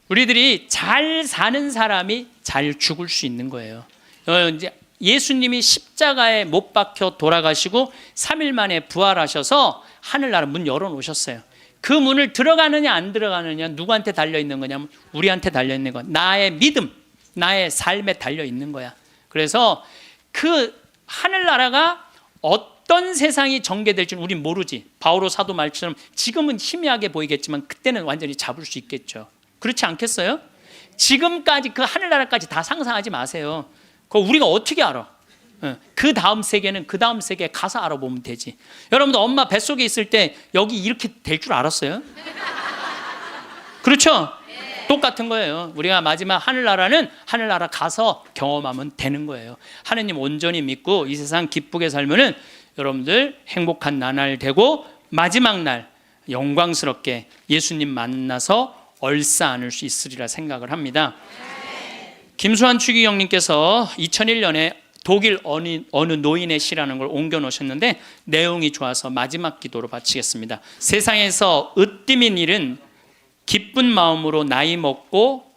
A: 우리들이 잘 사는 사람이 잘 죽을 수 있는 거예요. 이제 예수님이 십자가에 못 박혀 돌아가시고 3일 만에 부활하셔서 하늘나라 문 열어놓으셨어요. 그 문을 들어가느냐 안 들어가느냐 누구한테 달려있는 거냐면 우리한테 달려있는 거야. 나의 믿음, 나의 삶에 달려있는 거야. 그래서 그 하늘나라가 어떤 세상이 전개될지는 우린 모르지. 바오로 사도 말처럼 지금은 희미하게 보이겠지만 그때는 완전히 잡을 수 있겠죠. 그렇지 않겠어요? 지금까지 그 하늘나라까지 다 상상하지 마세요. 그거 우리가 어떻게 알아? 그 다음 세계는 그 다음 세계 가서 알아보면 되지. 여러분들 엄마 뱃속에 있을 때 여기 이렇게 될 줄 알았어요? 그렇죠? 똑같은 거예요. 우리가 마지막 하늘나라는 하늘나라 가서 경험하면 되는 거예요. 하느님 온전히 믿고 이 세상 기쁘게 살면은 여러분들 행복한 나날 되고 마지막 날 영광스럽게 예수님 만나서 얼싸 안을 수 있으리라 생각을 합니다. 김수환 추기경님께서 2001년에 독일 어느 노인의 시라는 걸 옮겨 놓으셨는데 내용이 좋아서 마지막 기도로 바치겠습니다. 세상에서 으뜸인 일은 기쁜 마음으로 나이 먹고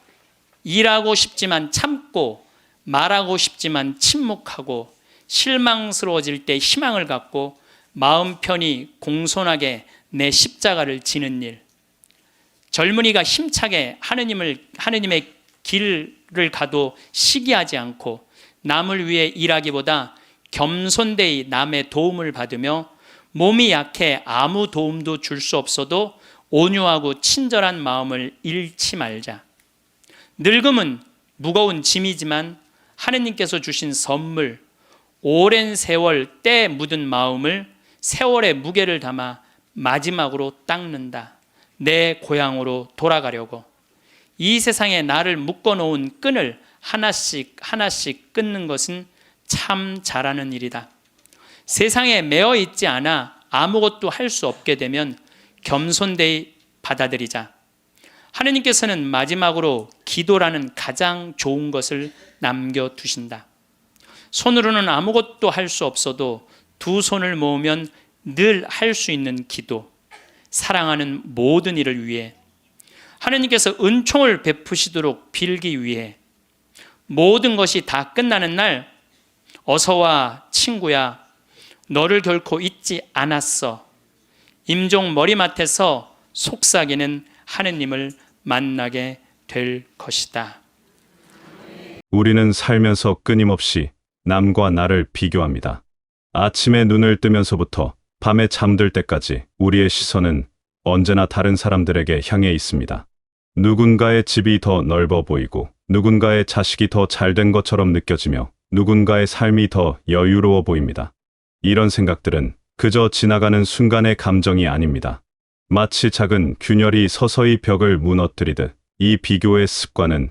A: 일하고 싶지만 참고 말하고 싶지만 침묵하고 실망스러워질 때 희망을 갖고 마음 편히 공손하게 내 십자가를 지는 일. 젊은이가 힘차게 하느님의 길을 가도 시기하지 않고 남을 위해 일하기보다 겸손되이 남의 도움을 받으며 몸이 약해 아무 도움도 줄 수 없어도 온유하고 친절한 마음을 잃지 말자. 늙음은 무거운 짐이지만 하느님께서 주신 선물, 오랜 세월 때 묻은 마음을 세월의 무게를 담아 마지막으로 닦는다. 내 고향으로 돌아가려고. 이 세상에 나를 묶어놓은 끈을 하나씩 하나씩 끊는 것은 참 잘하는 일이다. 세상에 매어 있지 않아 아무것도 할 수 없게 되면 겸손되이 받아들이자. 하느님께서는 마지막으로 기도라는 가장 좋은 것을 남겨두신다. 손으로는 아무것도 할 수 없어도 두 손을 모으면 늘 할 수 있는 기도, 사랑하는 모든 일을 위해, 하느님께서 은총을 베푸시도록 빌기 위해, 모든 것이 다 끝나는 날 어서와 친구야, 너를 결코 잊지 않았어. 임종 머리맡에서 속삭이는 하느님을 만나게 될 것이다.
B: 우리는 살면서 끊임없이 남과 나를 비교합니다. 아침에 눈을 뜨면서부터 밤에 잠들 때까지 우리의 시선은 언제나 다른 사람들에게 향해 있습니다. 누군가의 집이 더 넓어 보이고, 누군가의 자식이 더 잘된 것처럼 느껴지며, 누군가의 삶이 더 여유로워 보입니다. 이런 생각들은 그저 지나가는 순간의 감정이 아닙니다. 마치 작은 균열이 서서히 벽을 무너뜨리듯 이 비교의 습관은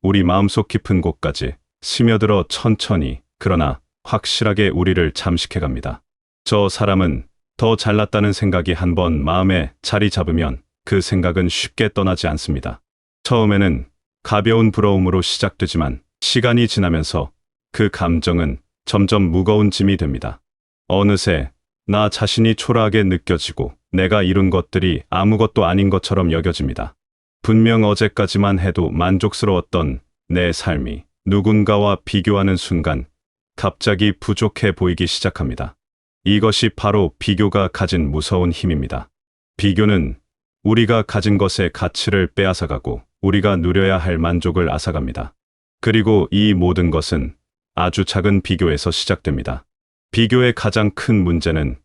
B: 우리 마음속 깊은 곳까지 스며들어 천천히, 그러나 확실하게 우리를 잠식해갑니다. 저 사람은 더 잘났다는 생각이 한번 마음에 자리 잡으면 그 생각은 쉽게 떠나지 않습니다. 처음에는 가벼운 부러움으로 시작되지만 시간이 지나면서 그 감정은 점점 무거운 짐이 됩니다. 어느새 나 자신이 초라하게 느껴지고 내가 이룬 것들이 아무것도 아닌 것처럼 여겨집니다. 분명 어제까지만 해도 만족스러웠던 내 삶이 누군가와 비교하는 순간 갑자기 부족해 보이기 시작합니다. 이것이 바로 비교가 가진 무서운 힘입니다. 비교는 우리가 가진 것의 가치를 빼앗아가고 우리가 누려야 할 만족을 앗아갑니다. 그리고 이 모든 것은 아주 작은 비교에서 시작됩니다. 비교의 가장 큰 문제는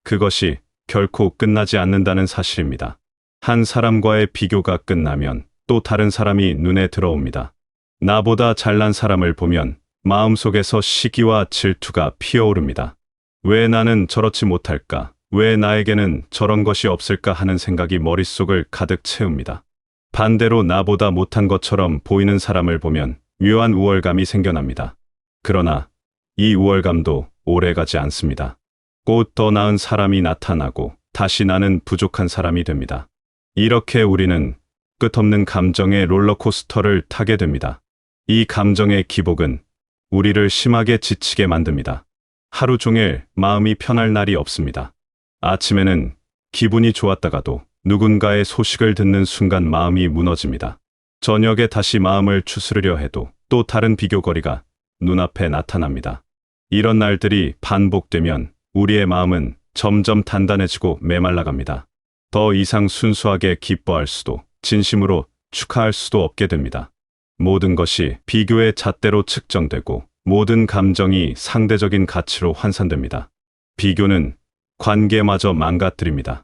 B: 그것이 결코 끝나지 않는다는 사실입니다. 한 사람과의 비교가 끝나면 또 다른 사람이 눈에 들어옵니다. 나보다 잘난 사람을 보면 마음속에서 시기와 질투가 피어오릅니다. 왜 나는 저렇지 못할까? 왜 나에게는 저런 것이 없을까 하는 생각이 머릿속을 가득 채웁니다. 반대로 나보다 못한 것처럼 보이는 사람을 보면 묘한 우월감이 생겨납니다. 그러나 이 우월감도 오래가지 않습니다. 곧 더 나은 사람이 나타나고 다시 나는 부족한 사람이 됩니다. 이렇게 우리는 끝없는 감정의 롤러코스터를 타게 됩니다. 이 감정의 기복은 우리를 심하게 지치게 만듭니다. 하루 종일 마음이 편할 날이 없습니다. 아침에는 기분이 좋았다가도 누군가의 소식을 듣는 순간 마음이 무너집니다. 저녁에 다시 마음을 추스르려 해도 또 다른 비교거리가 눈앞에 나타납니다. 이런 날들이 반복되면 우리의 마음은 점점 단단해지고 메말라갑니다. 더 이상 순수하게 기뻐할 수도, 진심으로 축하할 수도 없게 됩니다. 모든 것이 비교의 잣대로 측정되고 모든 감정이 상대적인 가치로 환산됩니다. 비교는 관계마저 망가뜨립니다.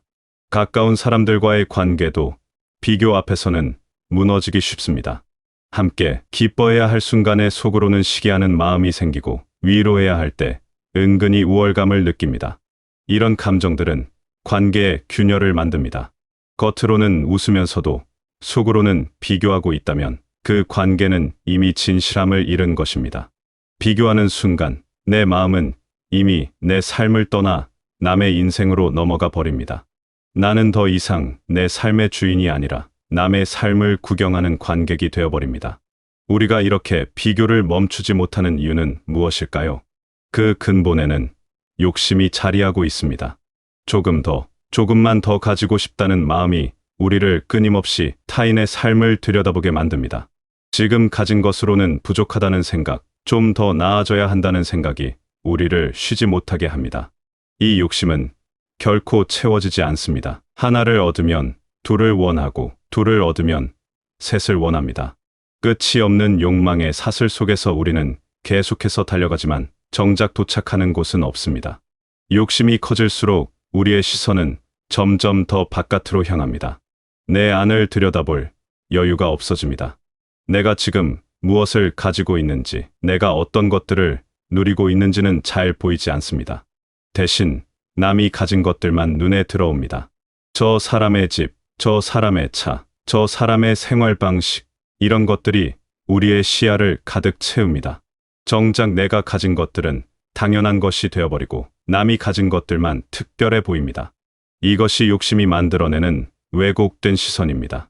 B: 가까운 사람들과의 관계도 비교 앞에서는 무너지기 쉽습니다. 함께 기뻐해야 할 순간에 속으로는 시기하는 마음이 생기고 위로해야 할 때 은근히 우월감을 느낍니다. 이런 감정들은 관계의 균열을 만듭니다. 겉으로는 웃으면서도 속으로는 비교하고 있다면 그 관계는 이미 진실함을 잃은 것입니다. 비교하는 순간 내 마음은 이미 내 삶을 떠나 남의 인생으로 넘어가 버립니다. 나는 더 이상 내 삶의 주인이 아니라 남의 삶을 구경하는 관객이 되어버립니다. 우리가 이렇게 비교를 멈추지 못하는 이유는 무엇일까요? 그 근본에는 욕심이 자리하고 있습니다. 조금만 더 가지고 싶다는 마음이 우리를 끊임없이 타인의 삶을 들여다보게 만듭니다. 지금 가진 것으로는 부족하다는 생각, 좀 더 나아져야 한다는 생각이 우리를 쉬지 못하게 합니다. 이 욕심은 결코 채워지지 않습니다. 하나를 얻으면 둘을 원하고 둘을 얻으면 셋을 원합니다. 끝이 없는 욕망의 사슬 속에서 우리는 계속해서 달려가지만 정작 도착하는 곳은 없습니다. 욕심이 커질수록 우리의 시선은 점점 더 바깥으로 향합니다. 내 안을 들여다볼 여유가 없어집니다. 내가 지금 무엇을 가지고 있는지, 내가 어떤 것들을 누리고 있는지는 잘 보이지 않습니다. 대신 남이 가진 것들만 눈에 들어옵니다. 저 사람의 집, 저 사람의 차, 저 사람의 생활 방식, 이런 것들이 우리의 시야를 가득 채웁니다. 정작 내가 가진 것들은 당연한 것이 되어버리고 남이 가진 것들만 특별해 보입니다. 이것이 욕심이 만들어내는 왜곡된 시선입니다.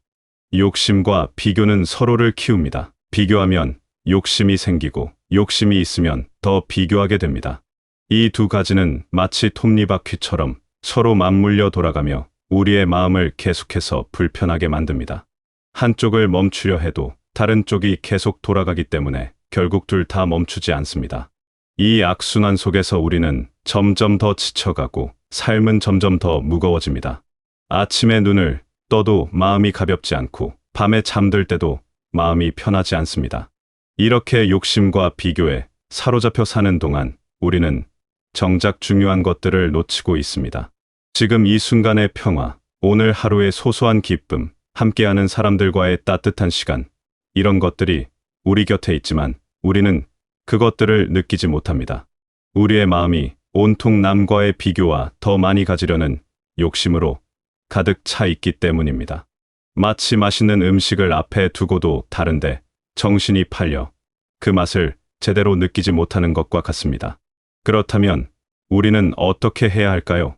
B: 욕심과 비교는 서로를 키웁니다. 비교하면 욕심이 생기고 욕심이 있으면 더 비교하게 됩니다. 이 두 가지는 마치 톱니바퀴처럼 서로 맞물려 돌아가며 우리의 마음을 계속해서 불편하게 만듭니다. 한쪽을 멈추려 해도 다른 쪽이 계속 돌아가기 때문에 결국 둘 다 멈추지 않습니다. 이 악순환 속에서 우리는 점점 더 지쳐가고 삶은 점점 더 무거워집니다. 아침에 눈을 떠도 마음이 가볍지 않고 밤에 잠들 때도 마음이 편하지 않습니다. 이렇게 욕심과 비교에 사로잡혀 사는 동안 우리는 정작 중요한 것들을 놓치고 있습니다. 지금 이 순간의 평화, 오늘 하루의 소소한 기쁨, 함께하는 사람들과의 따뜻한 시간, 이런 것들이 우리 곁에 있지만 우리는 그것들을 느끼지 못합니다. 우리의 마음이 온통 남과의 비교와 더 많이 가지려는 욕심으로 가득 차 있기 때문입니다. 마치 맛있는 음식을 앞에 두고도 다른데 정신이 팔려 그 맛을 제대로 느끼지 못하는 것과 같습니다. 그렇다면 우리는 어떻게 해야 할까요?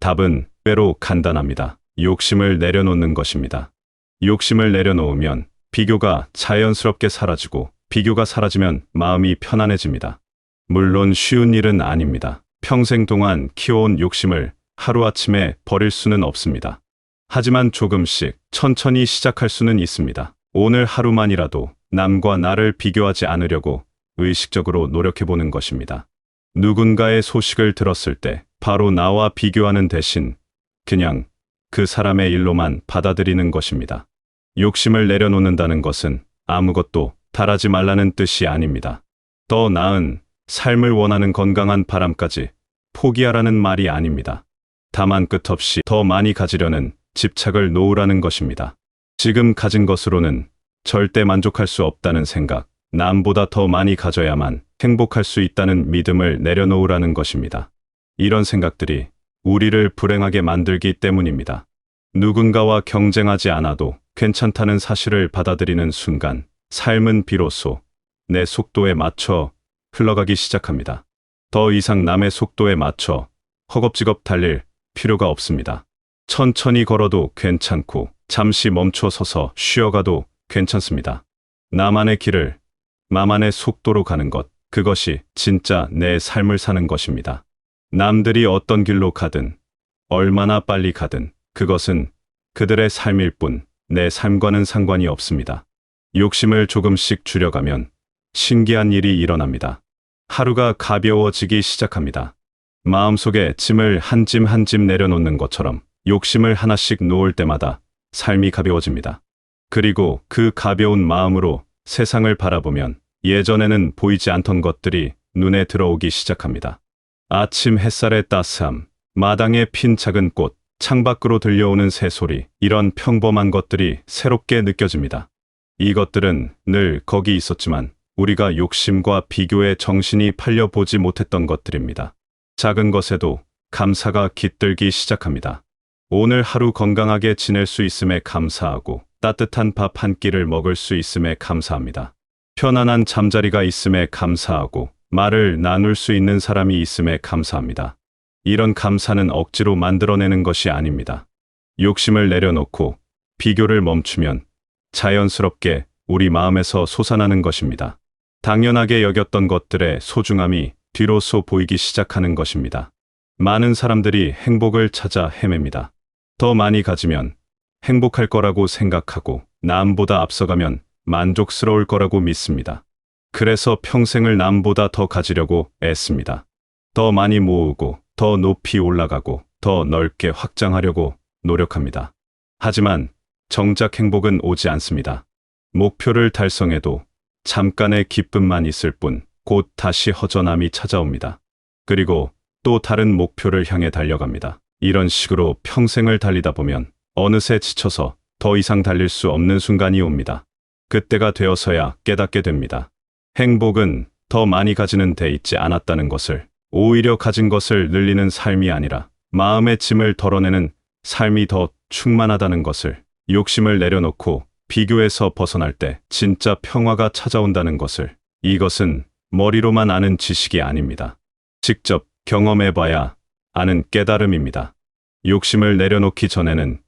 B: 답은 꽤로 간단합니다. 욕심을 내려놓는 것입니다. 욕심을 내려놓으면 비교가 자연스럽게 사라지고 비교가 사라지면 마음이 편안해집니다. 물론 쉬운 일은 아닙니다. 평생 동안 키워온 욕심을 하루아침에 버릴 수는 없습니다. 하지만 조금씩 천천히 시작할 수는 있습니다. 오늘 하루만이라도 남과 나를 비교하지 않으려고 의식적으로 노력해보는 것입니다. 누군가의 소식을 들었을 때 바로 나와 비교하는 대신 그냥 그 사람의 일로만 받아들이는 것입니다. 욕심을 내려놓는다는 것은 아무것도 바라지 말라는 뜻이 아닙니다. 더 나은 삶을 원하는 건강한 바람까지 포기하라는 말이 아닙니다. 다만 끝없이 더 많이 가지려는 집착을 놓으라는 것입니다. 지금 가진 것으로는 절대 만족할 수 없다는 생각, 남보다 더 많이 가져야만 행복할 수 있다는 믿음을 내려놓으라는 것입니다. 이런 생각들이 우리를 불행하게 만들기 때문입니다. 누군가와 경쟁하지 않아도 괜찮다는 사실을 받아들이는 순간 삶은 비로소 내 속도에 맞춰 흘러가기 시작합니다. 더 이상 남의 속도에 맞춰 허겁지겁 달릴 필요가 없습니다. 천천히 걸어도 괜찮고 잠시 멈춰 서서 쉬어가도 괜찮습니다. 나만의 길을 나만의 속도로 가는 것, 그것이 진짜 내 삶을 사는 것입니다. 남들이 어떤 길로 가든 얼마나 빨리 가든 그것은 그들의 삶일 뿐 내 삶과는 상관이 없습니다. 욕심을 조금씩 줄여가면 신기한 일이 일어납니다. 하루가 가벼워지기 시작합니다. 마음속에 짐을 한 짐 한 짐 내려놓는 것처럼 욕심을 하나씩 놓을 때마다 삶이 가벼워집니다. 그리고 그 가벼운 마음으로 세상을 바라보면 예전에는 보이지 않던 것들이 눈에 들어오기 시작합니다. 아침 햇살의 따스함, 마당에 핀 작은 꽃, 창밖으로 들려오는 새소리, 이런 평범한 것들이 새롭게 느껴집니다. 이것들은 늘 거기 있었지만 우리가 욕심과 비교에 정신이 팔려보지 못했던 것들입니다. 작은 것에도 감사가 깃들기 시작합니다. 오늘 하루 건강하게 지낼 수 있음에 감사하고 따뜻한 밥 한 끼를 먹을 수 있음에 감사합니다. 편안한 잠자리가 있음에 감사하고 말을 나눌 수 있는 사람이 있음에 감사합니다. 이런 감사는 억지로 만들어내는 것이 아닙니다. 욕심을 내려놓고 비교를 멈추면 자연스럽게 우리 마음에서 솟아나는 것입니다. 당연하게 여겼던 것들의 소중함이 뒤로서 보이기 시작하는 것입니다. 많은 사람들이 행복을 찾아 헤맵니다. 더 많이 가지면 행복할 거라고 생각하고 남보다 앞서가면 만족스러울 거라고 믿습니다. 그래서 평생을 남보다 더 가지려고 애씁니다. 더 많이 모으고 더 높이 올라가고 더 넓게 확장하려고 노력합니다. 하지만 정작 행복은 오지 않습니다. 목표를 달성해도 잠깐의 기쁨만 있을 뿐 곧 다시 허전함이 찾아옵니다. 그리고 또 다른 목표를 향해 달려갑니다. 이런 식으로 평생을 달리다 보면 어느새 지쳐서 더 이상 달릴 수 없는 순간이 옵니다. 그때가 되어서야 깨닫게 됩니다. 행복은 더 많이 가지는 데 있지 않았다는 것을, 오히려 가진 것을 늘리는 삶이 아니라 마음의 짐을 덜어내는 삶이 더 충만하다는 것을, 욕심을 내려놓고 비교에서 벗어날 때 진짜 평화가 찾아온다는 것을, 이것은 머리로만 아는 지식이 아닙니다. 직접 경험해봐야 아는 깨달음입니다. 욕심을 내려놓기 전에는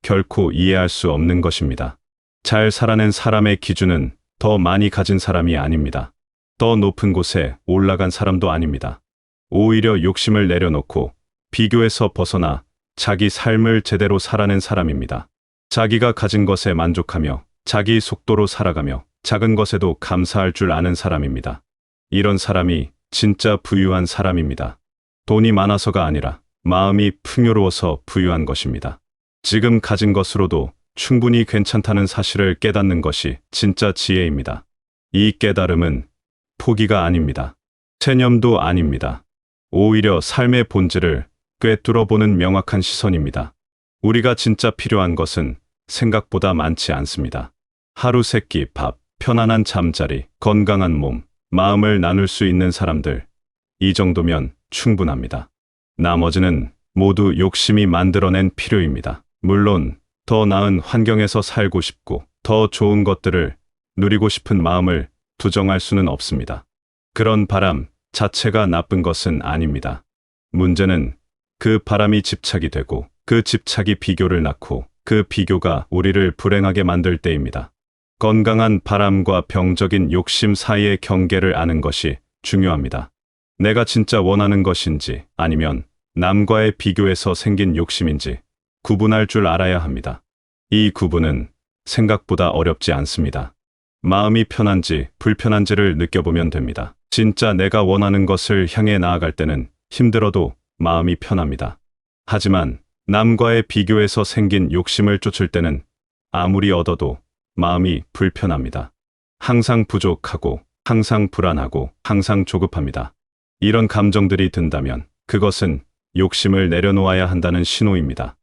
B: 결코 이해할 수 없는 것입니다. 잘 살아낸 사람의 기준은 더 많이 가진 사람이 아닙니다. 더 높은 곳에 올라간 사람도 아닙니다. 오히려 욕심을 내려놓고 비교에서 벗어나 자기 삶을 제대로 살아낸 사람입니다. 자기가 가진 것에 만족하며 자기 속도로 살아가며 작은 것에도 감사할 줄 아는 사람입니다. 이런 사람이 진짜 부유한 사람입니다. 돈이 많아서가 아니라 마음이 풍요로워서 부유한 것입니다. 지금 가진 것으로도 충분히 괜찮다는 사실을 깨닫는 것이 진짜 지혜입니다. 이 깨달음은 포기가 아닙니다. 체념도 아닙니다. 오히려 삶의 본질을 꿰뚫어보는 명확한 시선입니다. 우리가 진짜 필요한 것은 생각보다 많지 않습니다. 하루 세 끼 밥, 편안한 잠자리, 건강한 몸, 마음을 나눌 수 있는 사람들, 이 정도면 충분합니다. 나머지는 모두 욕심이 만들어낸 필요입니다. 물론 더 나은 환경에서 살고 싶고 더 좋은 것들을 누리고 싶은 마음을 부정할 수는 없습니다. 그런 바람 자체가 나쁜 것은 아닙니다. 문제는 그 바람이 집착이 되고 그 집착이 비교를 낳고 그 비교가 우리를 불행하게 만들 때입니다. 건강한 바람과 병적인 욕심 사이의 경계를 아는 것이 중요합니다. 내가 진짜 원하는 것인지 아니면 남과의 비교에서 생긴 욕심인지 구분할 줄 알아야 합니다. 이 구분은 생각보다 어렵지 않습니다. 마음이 편한지 불편한지를 느껴보면 됩니다. 진짜 내가 원하는 것을 향해 나아갈 때는 힘들어도 마음이 편합니다. 하지만 남과의 비교에서 생긴 욕심을 쫓을 때는 아무리 얻어도 마음이 불편합니다. 항상 부족하고 항상 불안하고 항상 조급합니다. 이런 감정들이 든다면 그것은 욕심을 내려놓아야 한다는 신호입니다.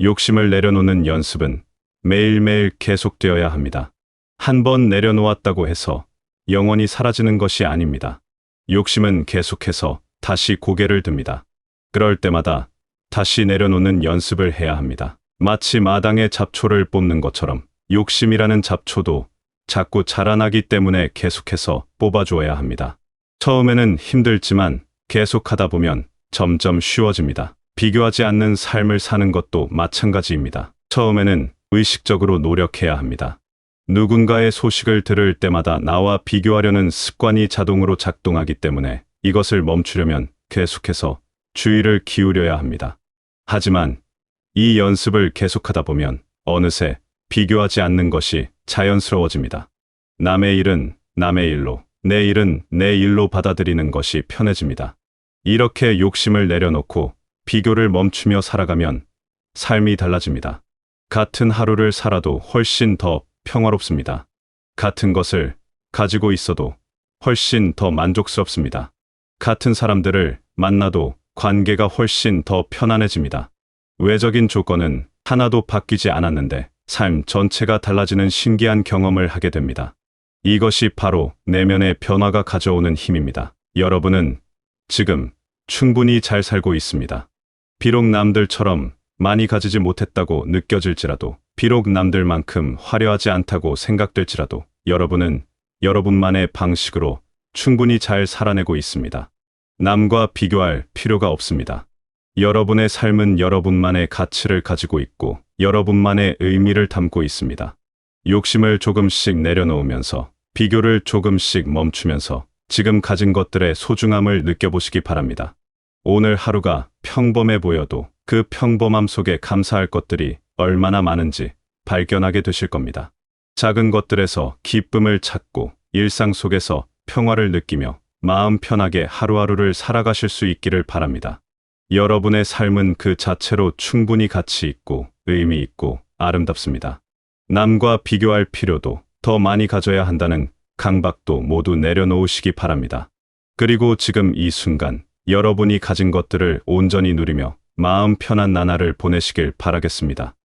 B: 욕심을 내려놓는 연습은 매일매일 계속되어야 합니다. 한 번 내려놓았다고 해서 영원히 사라지는 것이 아닙니다. 욕심은 계속해서 다시 고개를 듭니다. 그럴 때마다 다시 내려놓는 연습을 해야 합니다. 마치 마당에 잡초를 뽑는 것처럼 욕심이라는 잡초도 자꾸 자라나기 때문에 계속해서 뽑아주어야 합니다. 처음에는 힘들지만 계속하다 보면 점점 쉬워집니다. 비교하지 않는 삶을 사는 것도 마찬가지입니다. 처음에는 의식적으로 노력해야 합니다. 누군가의 소식을 들을 때마다 나와 비교하려는 습관이 자동으로 작동하기 때문에 이것을 멈추려면 계속해서 주의를 기울여야 합니다. 하지만 이 연습을 계속하다 보면 어느새 비교하지 않는 것이 자연스러워집니다. 남의 일은 남의 일로, 내 일은 내 일로 받아들이는 것이 편해집니다. 이렇게 욕심을 내려놓고 비교를 멈추며 살아가면 삶이 달라집니다. 같은 하루를 살아도 훨씬 더 평화롭습니다. 같은 것을 가지고 있어도 훨씬 더 만족스럽습니다. 같은 사람들을 만나도 관계가 훨씬 더 편안해집니다. 외적인 조건은 하나도 바뀌지 않았는데 삶 전체가 달라지는 신기한 경험을 하게 됩니다. 이것이 바로 내면의 변화가 가져오는 힘입니다. 여러분은 지금 충분히 잘 살고 있습니다. 비록 남들처럼 많이 가지지 못했다고 느껴질지라도, 비록 남들만큼 화려하지 않다고 생각될지라도 여러분은 여러분만의 방식으로 충분히 잘 살아내고 있습니다. 남과 비교할 필요가 없습니다. 여러분의 삶은 여러분만의 가치를 가지고 있고 여러분만의 의미를 담고 있습니다. 욕심을 조금씩 내려놓으면서, 비교를 조금씩 멈추면서 지금 가진 것들의 소중함을 느껴보시기 바랍니다. 오늘 하루가 평범해 보여도 그 평범함 속에 감사할 것들이 얼마나 많은지 발견하게 되실 겁니다. 작은 것들에서 기쁨을 찾고 일상 속에서 평화를 느끼며 마음 편하게 하루하루를 살아가실 수 있기를 바랍니다. 여러분의 삶은 그 자체로 충분히 가치 있고 의미 있고 아름답습니다. 남과 비교할 필요도, 더 많이 가져야 한다는 강박도 모두 내려놓으시기 바랍니다. 그리고 지금 이 순간 여러분이 가진 것들을 온전히 누리며 마음 편한 나날을 보내시길 바라겠습니다.